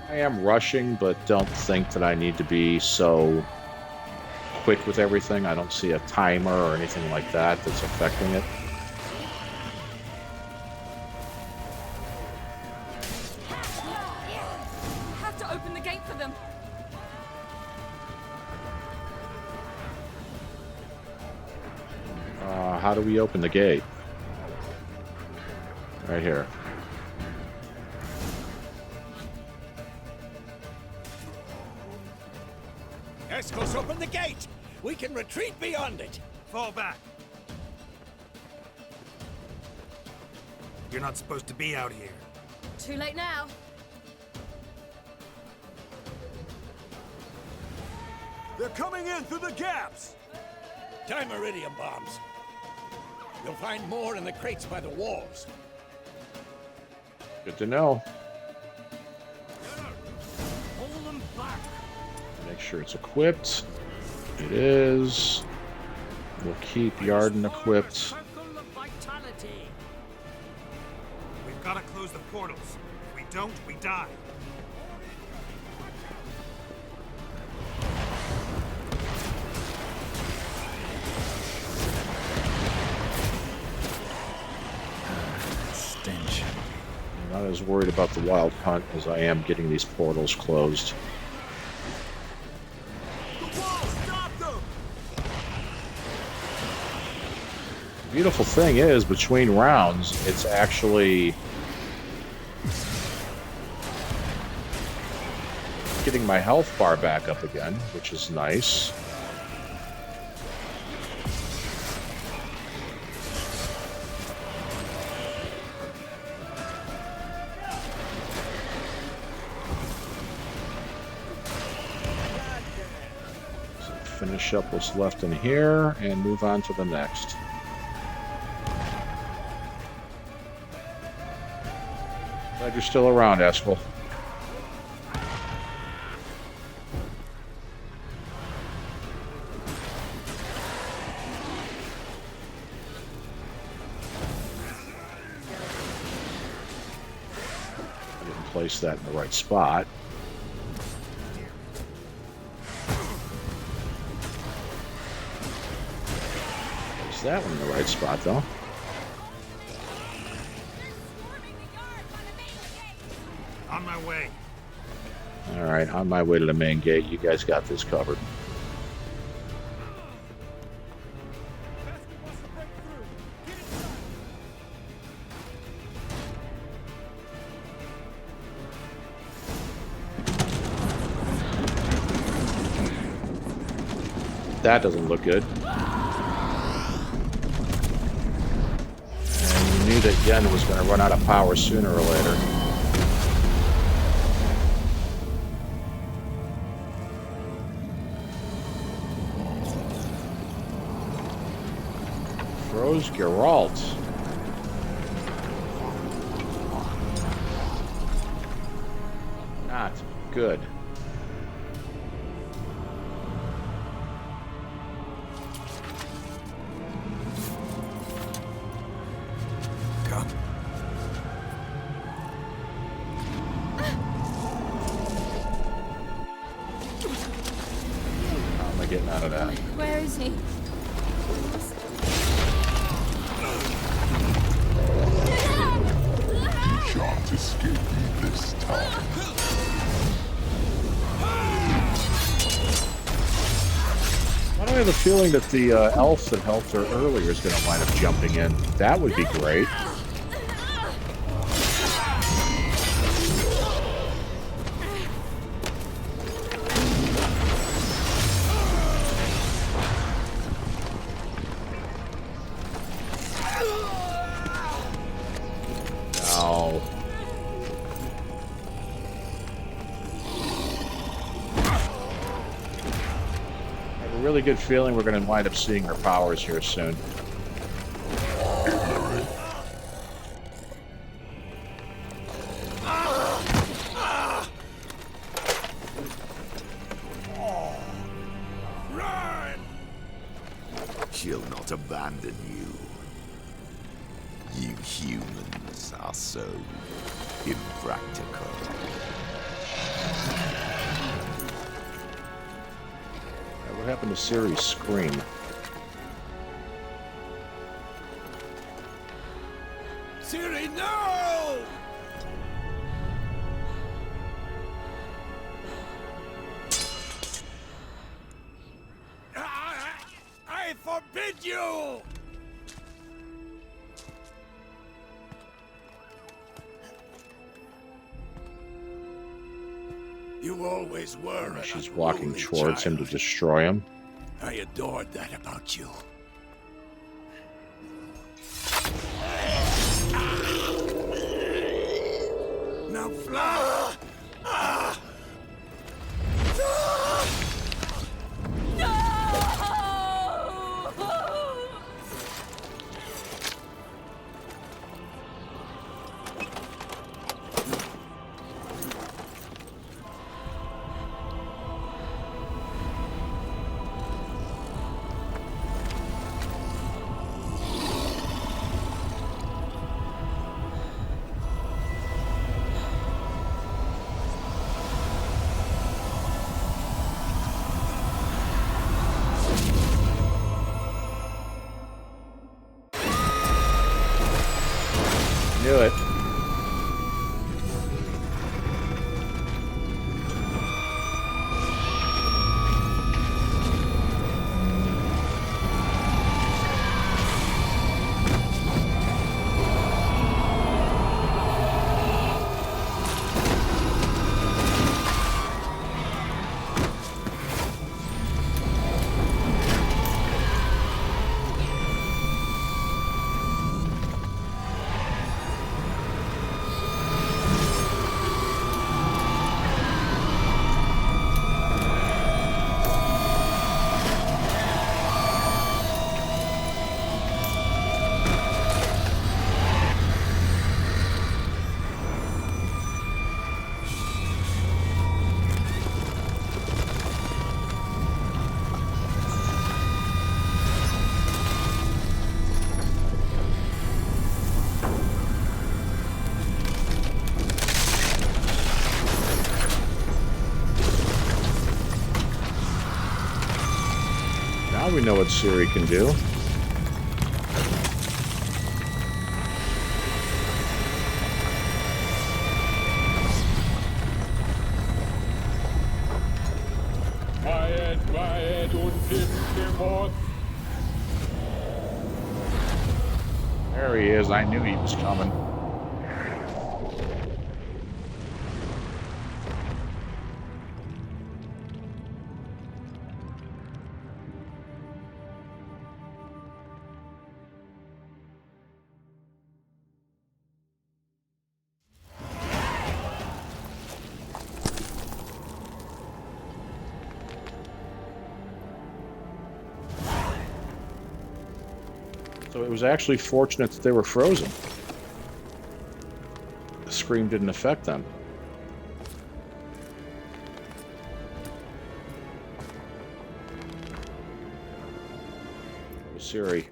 I am rushing, but don't think that I need to be so quick with everything. I don't see a timer or anything like that that's affecting it. You have to open the gate for them. How do we open the gate? Right here. Eskel's open the gate! We can retreat beyond it! Fall back. You're not supposed to be out here. Too late now. They're coming in through the gaps! Time iridium bombs. You'll find more in the crates by the walls. Good to know. Hold them back! Make sure it's equipped. It is. We'll keep Yarden equipped. We've got to close the portals. If we don't, we die. Stench. I'm not as worried about the wild hunt as I am getting these portals closed. The beautiful thing is, between rounds, it's actually getting my health bar back up again, which is nice. So finish up what's left in here and move on to the next. Glad you're still around, Eskel. place that in the right spot. Place that one in the right spot, though. On my way. All right, on my way to the main gate. You guys got this covered. That doesn't look good. And you knew that Yen was going to run out of power sooner or later. Froze Geralt. Not good. Getting out of that. Where is he? You shan't escape me this time. Why do I have a feeling that the elf that helped her earlier is going to wind up jumping in? That would be great. Really good feeling we're going to wind up seeing her powers here soon. Run! She'll not abandon you. You humans are so impractical. What happened to Ciri's scream? Ciri, no! I forbid you! You always were. She's walking towards him to destroy him. I adored that about you. Now fly! Knew it. We know what Ciri can do. Quiet und im Wort. There he is. I knew he was coming. So it was actually fortunate that they were frozen. The scream didn't affect them. It was Ciri.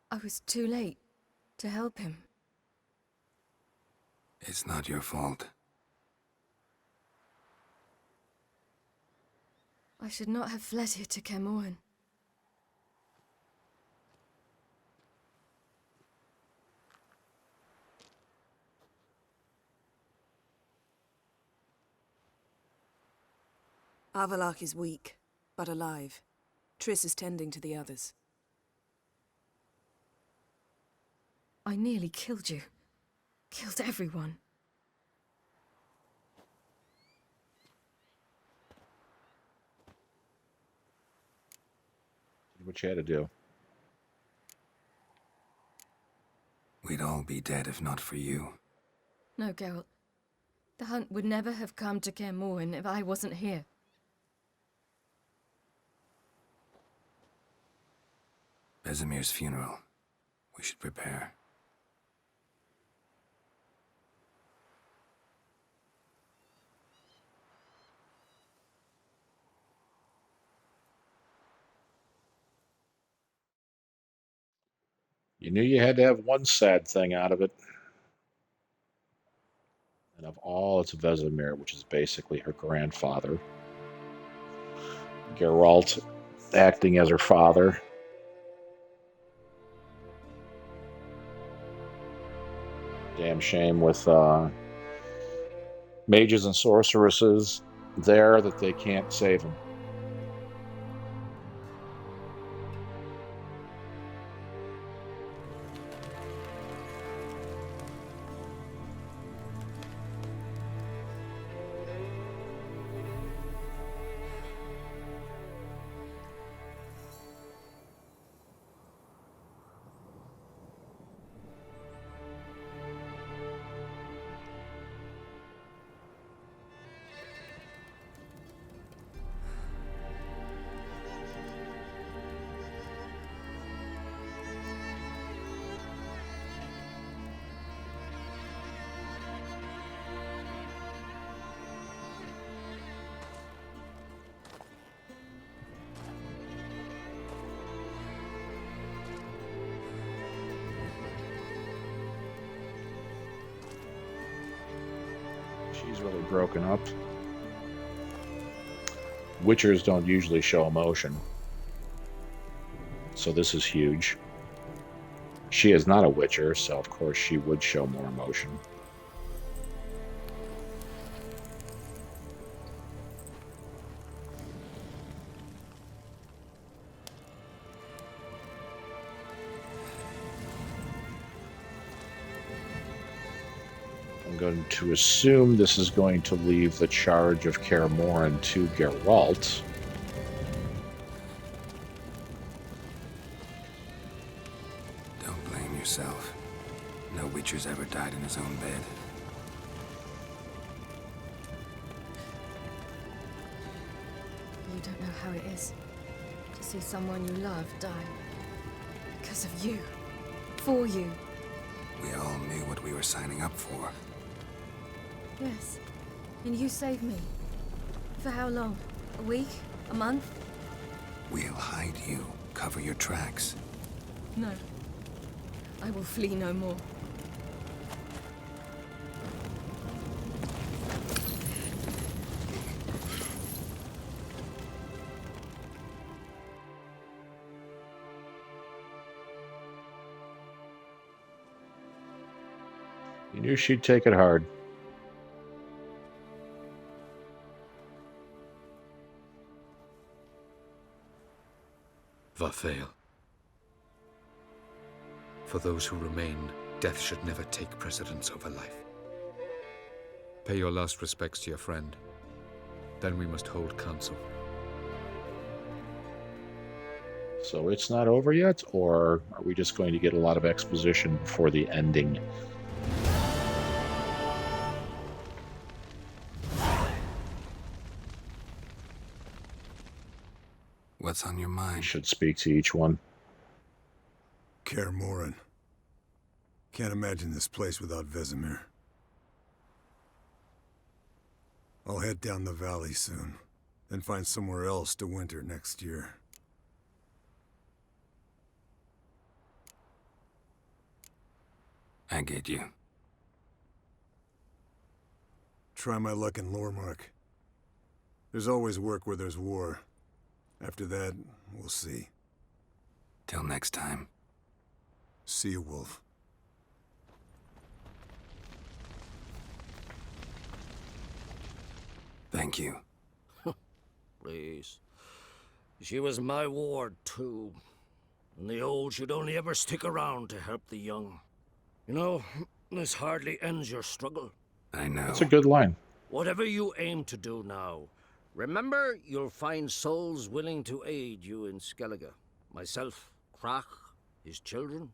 I was too late to help him. It's not your fault. I should not have fled here to Kaer Morhen. Avallac'h is weak, but alive. Triss is tending to the others. I nearly killed you. Killed everyone. Did what you had to do. We'd all be dead if not for you. No, Geralt. The hunt would never have come to Kaer Morhen if I wasn't here. Vesemir's funeral. We should prepare. You knew you had to have one sad thing out of it. And of all, it's Vesemir, which is basically her grandfather. Geralt acting as her father. Damn shame with mages and sorceresses there that they can't save him. She's really broken up. Witchers don't usually show emotion. So this is huge. She is not a Witcher, so of course she would show more emotion. going to assume this is going to leave the charge of Kaer Morhen to Geralt. Don't blame yourself. No Witcher's ever died in his own bed. You don't know how it is to see someone you love die. Because of you. For you. We all knew what we were signing up for. Yes. And you saved me. For how long? A week? A month? We'll hide you. Cover your tracks. No. I will flee no more. You knew she'd take it hard. Varthael. For those who remain, death should never take precedence over life. Pay your last respects to your friend. Then we must hold council. So it's not over yet, or are we just going to get a lot of exposition before the ending? What's on your mind? I should speak to each one. Kaer Morhen. Can't imagine this place without Vesemir. I'll head down the valley soon, then find somewhere else to winter next year. I get you. Try my luck in Lormark. There's always work where there's war. After that, we'll see. Till next time. See you, Wolf. Thank you. Please. She was my ward, too. And the old should only ever stick around to help the young. You know, this hardly ends your struggle. I know. That's a good line. Whatever you aim to do now, remember you'll find souls willing to aid you in Skellige. Myself, Krach, his children.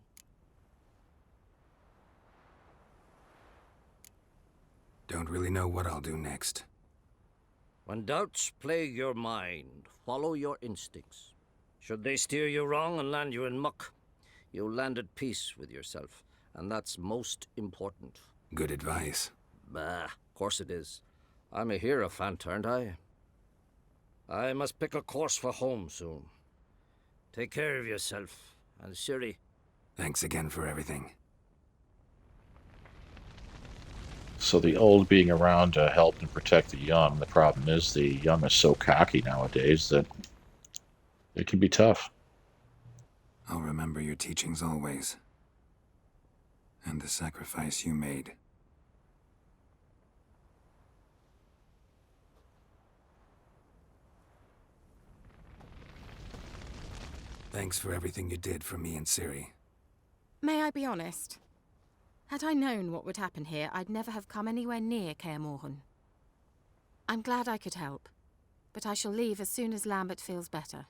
Don't really know what I'll do next. When doubts plague your mind, follow your instincts. Should they steer you wrong and land you in muck, you'll land at peace with yourself, and that's most important. Good advice. Bah, of course it is. I'm a hierophant, aren't I? I must pick a course for home soon. Take care of yourself, and Ciri. Thanks again for everything. So the old being around to help and protect the young. The problem is the young are so cocky nowadays that it can be tough. I'll remember your teachings always. And the sacrifice you made. Thanks for everything you did for me and Ciri. May I be honest? Had I known what would happen here, I'd never have come anywhere near Kaer Morhen. I'm glad I could help, but I shall leave as soon as Lambert feels better.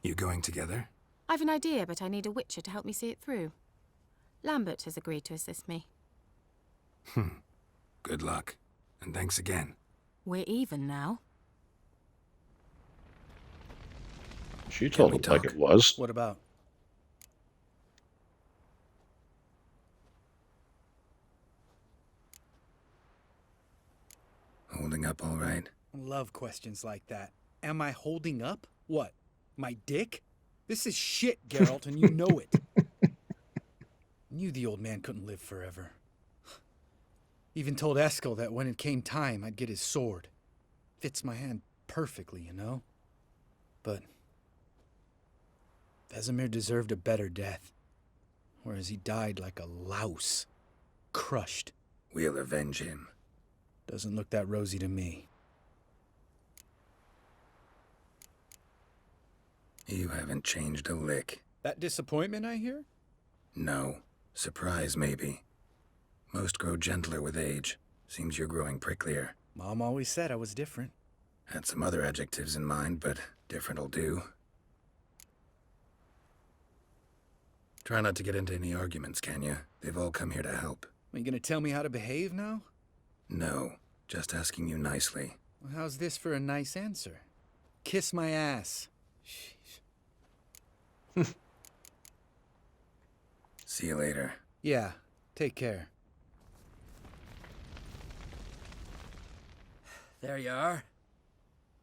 You going together? I've an idea, but I need a Witcher to help me see it through. Lambert has agreed to assist me. Good luck, and thanks again. We're even now. She told it like it was. What about? Holding up all right? I love questions like that. Am I holding up? What? My dick? This is shit, Geralt, and you know it. Knew the old man couldn't live forever. Even told Eskel that when it came time, I'd get his sword. Fits my hand perfectly, you know? But Vesemir deserved a better death, whereas he died like a louse, crushed. We'll avenge him. Doesn't look that rosy to me. You haven't changed a lick. That disappointment I hear? No. Surprise, maybe. Most grow gentler with age. Seems you're growing pricklier. Mom always said I was different. Had some other adjectives in mind, but different'll do. Try not to get into any arguments, can you? They've all come here to help. Are you gonna tell me how to behave now? No, just asking you nicely. Well, how's this for a nice answer? Kiss my ass. See you later. Yeah, take care. There you are.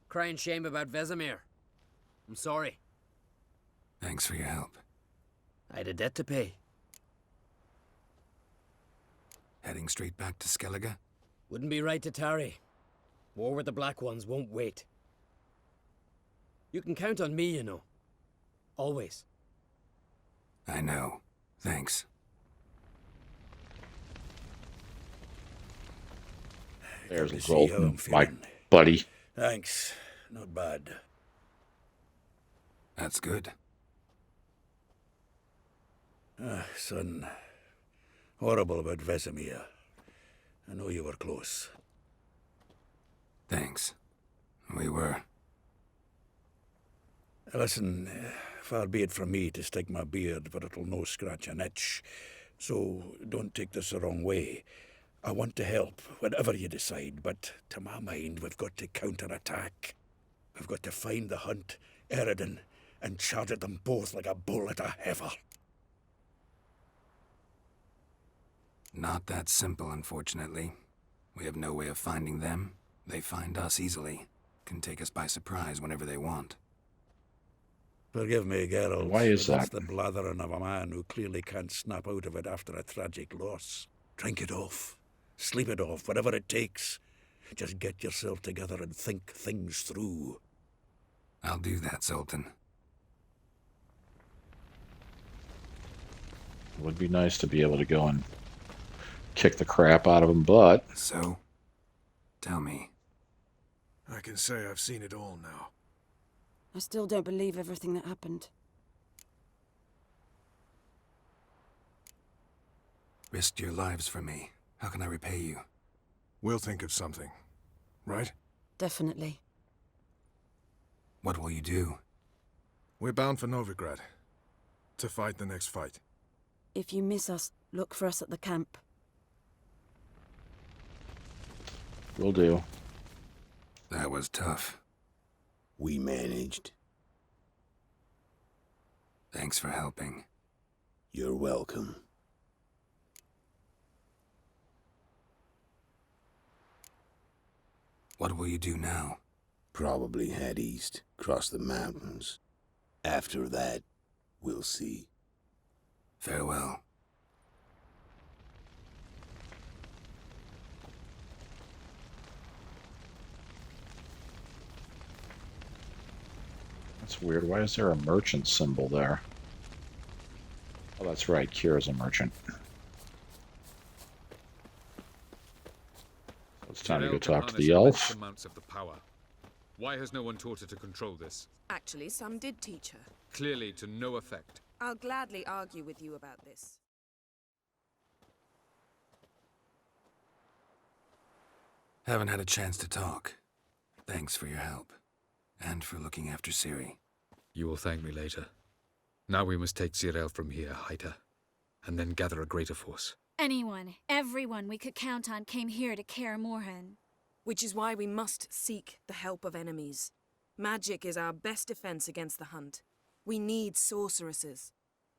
Crying shame about Vesemir. I'm sorry. Thanks for your help. I had a debt to pay. Heading straight back to Skellige? Wouldn't be right to tarry. War with the Black Ones won't wait. You can count on me, you know. Always. I know. Thanks. There's Good a to see how I'm Zoltan, my feeling. buddy. Thanks. Not bad. That's good. Son. Horrible about Vesemir. I know you were close. Thanks. We were. Listen, far be it from me to stick my beard, but it'll no scratch an itch. So don't take this the wrong way. I want to help, whatever you decide, but to my mind, we've got to counterattack. We've got to find the Hunt, Eredin, and charge at them both like a bull at a heifer. Not that simple, unfortunately. We have no way of finding them. They find us easily. Can take us by surprise whenever they want. Forgive me, Geralt. Why is but that's that? the blathering of a man who clearly can't snap out of it after a tragic loss. Drink it off. Sleep it off, whatever it takes. Just get yourself together and think things through. I'll do that, Zoltan. It would be nice to be able to go and kick the crap out of him, but... So? Tell me. I can say I've seen it all now. I still don't believe everything that happened. Risked your lives for me. How can I repay you? We'll think of something, right? Definitely. What will you do? We're bound for Novigrad. To fight the next fight. If you miss us, look for us at the camp. Will do. That was tough. We managed. Thanks for helping. You're welcome. What will you do now? Probably head east, cross the mountains. After that, we'll see. Farewell. That's weird. Why is there a merchant symbol there? Oh, that's right. Kira's a merchant. So it's time to go talk to the elf. Amounts of the power. Why has no one taught her to control this? Actually, some did teach her. Clearly to no effect. I'll gladly argue with you about this. Haven't had a chance to talk. Thanks for your help. And for looking after Ciri. You will thank me later. Now we must take Zirael from here, hide her, and then gather a greater force. Anyone, everyone we could count on came here to Kaer Morhen. Which is why we must seek the help of enemies. Magic is our best defense against the Hunt. We need sorceresses.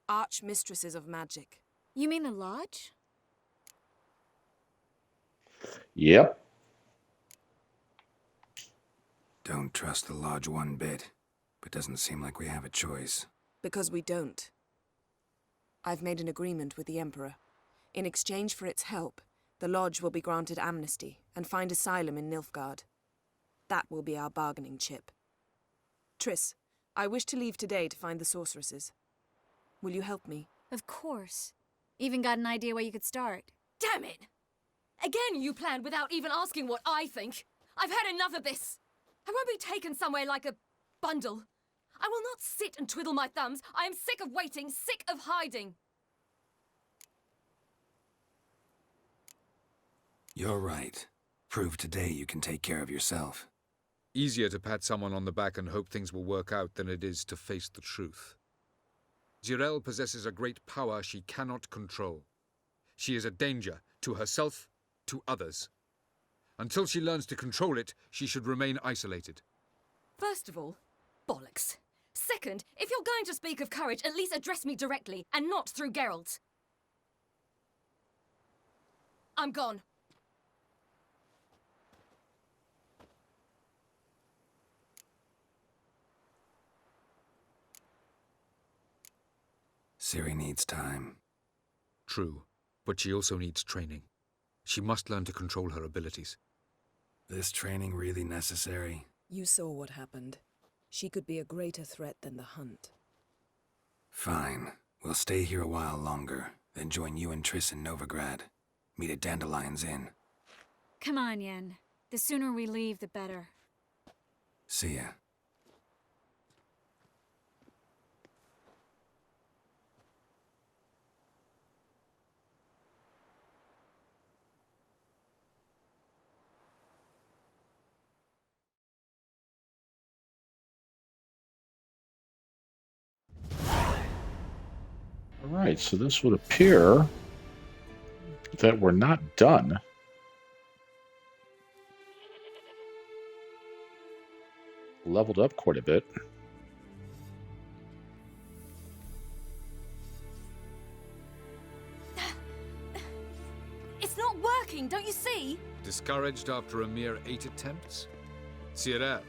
Archmistresses of magic. You mean the Lodge? Yep. Don't trust the Lodge one bit, but doesn't seem like we have a choice. Because we don't. I've made an agreement with the Emperor. In exchange for its help, the Lodge will be granted amnesty and find asylum in Nilfgaard. That will be our bargaining chip. Triss, I wish to leave today to find the sorceresses. Will you help me? Of course. Even got an idea where you could start. Damn it! Again you planned without even asking what I think. I've had enough of this. I won't be taken somewhere like a bundle. I will not sit and twiddle my thumbs. I am sick of waiting, sick of hiding. You're right. Prove today you can take care of yourself. Easier to pat someone on the back and hope things will work out than it is to face the truth. Geralt possesses a great power she cannot control. She is a danger to herself, to others. Until she learns to control it, she should remain isolated. First of all, bollocks. Second, if you're going to speak of courage, at least address me directly, and not through Geralt. I'm gone. Ciri needs time. True, but she also needs training. She must learn to control her abilities. This training really necessary? You saw what happened. She could be a greater threat than the Hunt. Fine. We'll stay here a while longer, then join you and Triss in Novigrad. Meet at Dandelion's Inn. Come on, Yen. The sooner we leave, the better. See ya. All right, so this would appear that we're not done. Leveled up quite a bit. It's not working, don't you see? Discouraged after a mere 8 attempts? Ciri,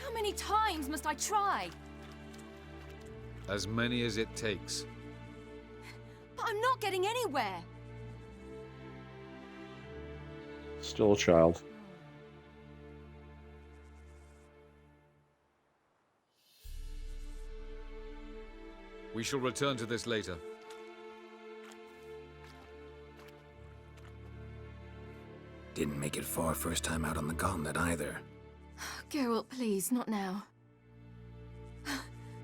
How many times must I try? as many as it takes. But I'm not getting anywhere. Still a child. We shall return to this later. Didn't make it far first time out on the gauntlet either. Geralt, please, not now.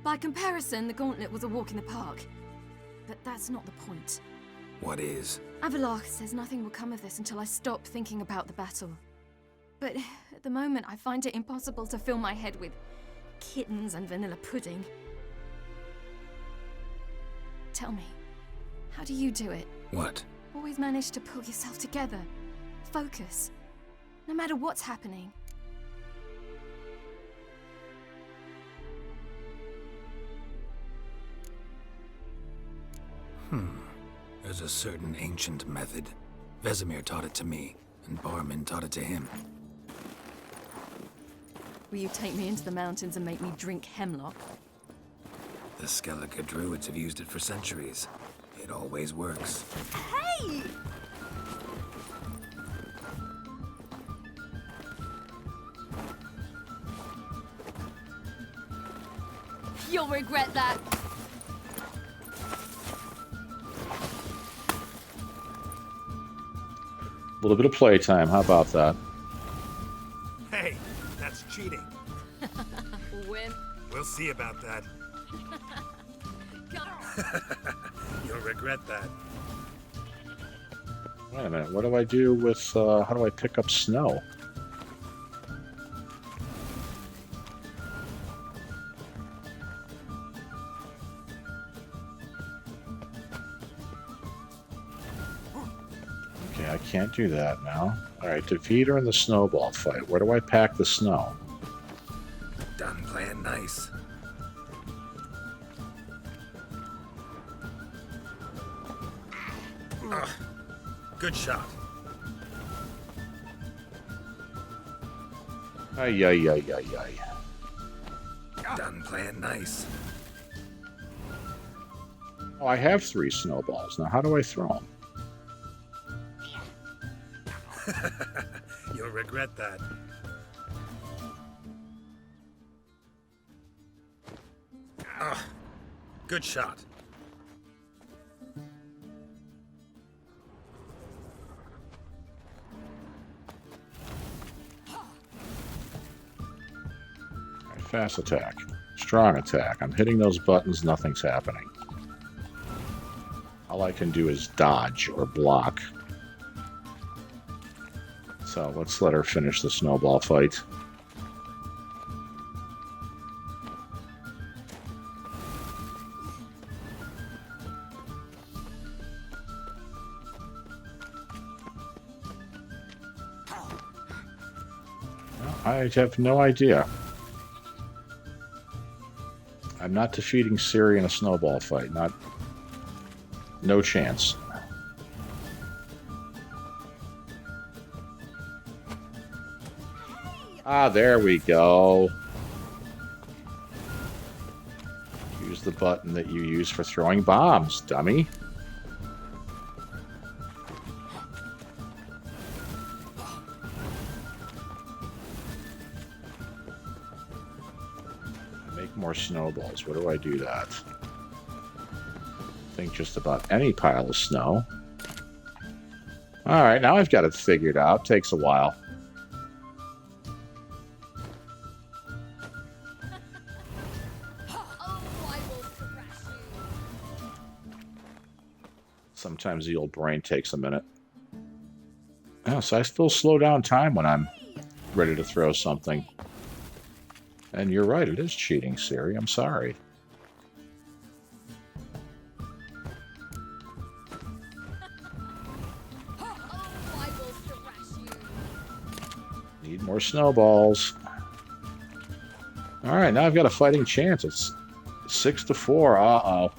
By comparison, the gauntlet was a walk in the park. But that's not the point. What is? Avallac'h says nothing will come of this until I stop thinking about the battle. But at the moment, I find it impossible to fill my head with kittens and vanilla pudding. Tell me, how do you do it? What? Always manage to pull yourself together. Focus. No matter what's happening. There's a certain ancient method. Vesemir taught it to me, and Barman taught it to him. Will you take me into the mountains and make me drink hemlock? The Skellige druids have used it for centuries. It always works. Hey! You'll regret that. A little bit of playtime. How about that? Hey, that's cheating. Wimp. We'll see about that. You'll regret that. Wait a minute. What do I do with... how do I pick up snow? Okay, I can't do that now. Alright, defeat her in the snowball fight. Where do I pack the snow? Done playing nice. Good shot. Ay, ay, ay, ay, ay. Done playing nice. Oh, I have 3 snowballs. Now, how do I throw them? You'll regret that. Good shot. Fast attack. Strong attack. I'm hitting those buttons, nothing's happening. All I can do is dodge or block. So let's let her finish the snowball fight. I have no idea. I'm not defeating Ciri in a snowball fight. No chance. Ah, there we go. Use the button that you use for throwing bombs, dummy. Make more snowballs. Where do I do that? I think just about any pile of snow. Alright, now I've got it figured out. Takes a while. Sometimes the old brain takes a minute. Oh, so I still slow down time when I'm ready to throw something. And you're right, it is cheating, Ciri. I'm sorry. Need more snowballs. Alright, now I've got a fighting chance. It's 6-4. Uh-oh.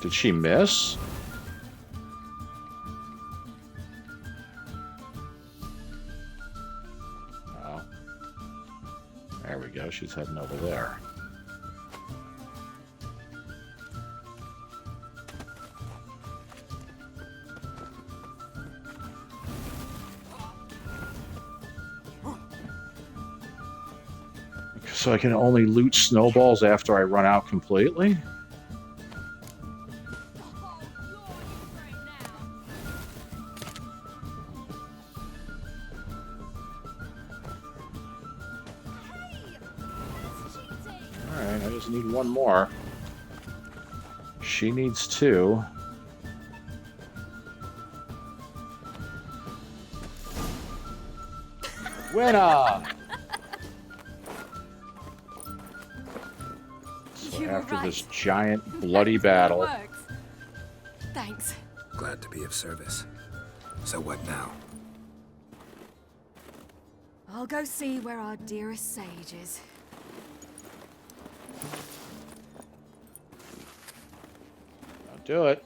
Did she miss? Oh. There we go. She's heading over there. So I can only loot snowballs after I run out completely? Need one more. She needs 2. Winner! So after this giant bloody battle. Thanks. Glad to be of service. So what now? I'll go see where our dearest sage is. Don't do it.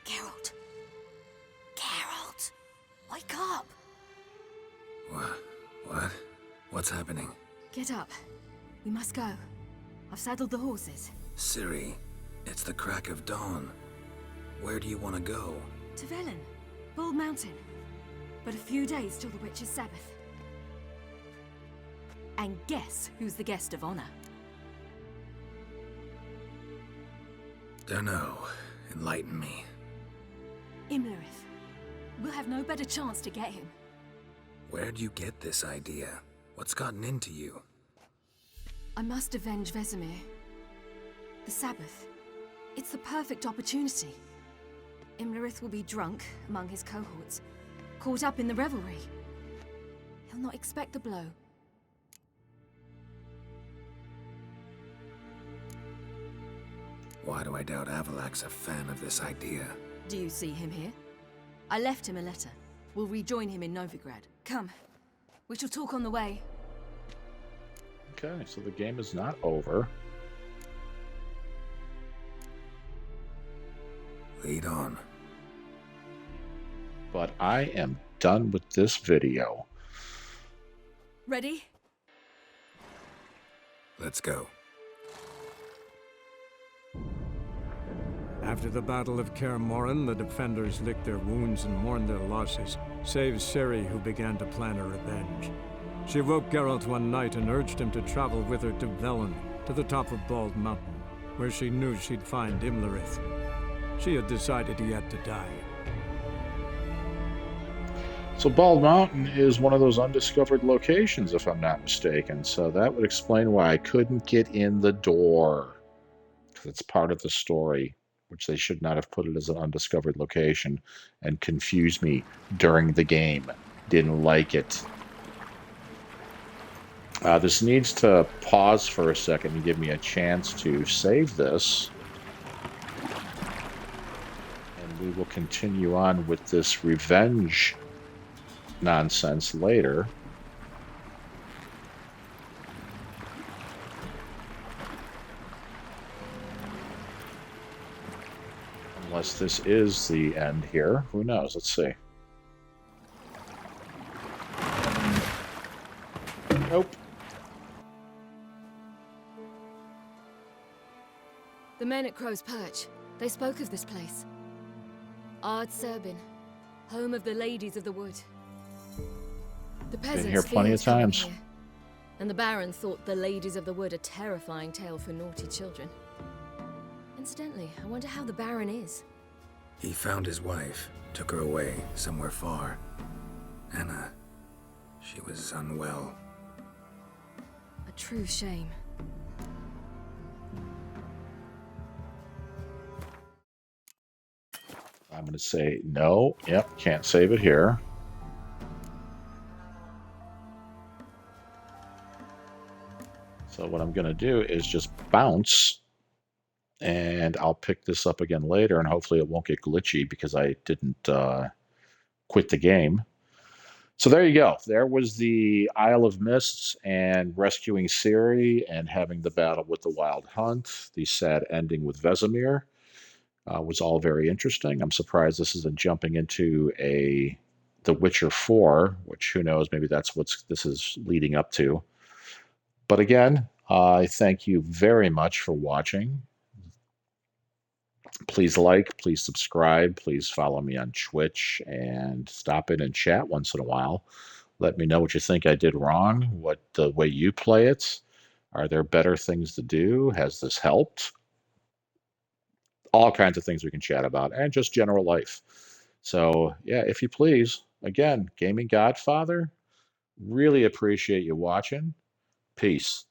Geralt. Geralt. Wake up. What? What's happening? Get up. We must go. I've saddled the horses. Ciri, it's the crack of dawn. Where do you want to go? To Velen. Bald Mountain. But a few days till the Witch's Sabbath. And guess who's the guest of honor? Dunno. Enlighten me. Imlerith. We'll have no better chance to get him. Where'd you get this idea? What's gotten into you? I must avenge Vesemir. The Sabbath. It's the perfect opportunity. Imlerith will be drunk among his cohorts, caught up in the revelry. He'll not expect the blow. Why do I doubt Avalak's a fan of this idea? Do you see him here? I left him a letter. We'll rejoin him in Novigrad. Come. We shall talk on the way. Okay, so the game is not over. Lead on. But I am done with this video. Ready? Let's go. After the Battle of Kaer Morhen, the defenders licked their wounds and mourned their losses, save Ciri, who began to plan a revenge. She woke Geralt one night and urged him to travel with her to Velen, to the top of Bald Mountain, where she knew she'd find Imlerith. She had decided he had to die. So Bald Mountain is one of those undiscovered locations, if I'm not mistaken. So that would explain why I couldn't get in the door. Because it's part of the story, which they should not have put it as an undiscovered location and confused me during the game. Didn't like it. This needs to pause for a second and give me a chance to save this. And we will continue on with this revenge nonsense later. Unless this is the end here. Who knows? Let's see. Nope. The men at Crow's Perch, they spoke of this place. Ard Serbin, home of the Ladies of the Wood. The peasants Been here plenty of times. here, and the Baron thought the Ladies of the Wood a terrifying tale for naughty children. Incidentally, I wonder how the Baron is. He found his wife, took her away somewhere far. Anna, she was unwell. A true shame. I'm going to say no. Yep, can't save it here. So what I'm going to do is just bounce, and I'll pick this up again later, and hopefully it won't get glitchy because I didn't quit the game. So there you go. There was the Isle of Mists and rescuing Ciri and having the battle with the Wild Hunt. The sad ending with Vesemir was all very interesting. I'm surprised this isn't jumping into The Witcher 4, which who knows, maybe that's what this is leading up to. But again, I thank you very much for watching. Please like, please subscribe, please follow me on Twitch, and stop in and chat once in a while. Let me know what you think I did wrong, what the way you play it. Are there better things to do? Has this helped? All kinds of things we can chat about, and just general life. So yeah, if you please, again, Gaming Godfather, really appreciate you watching. Peace.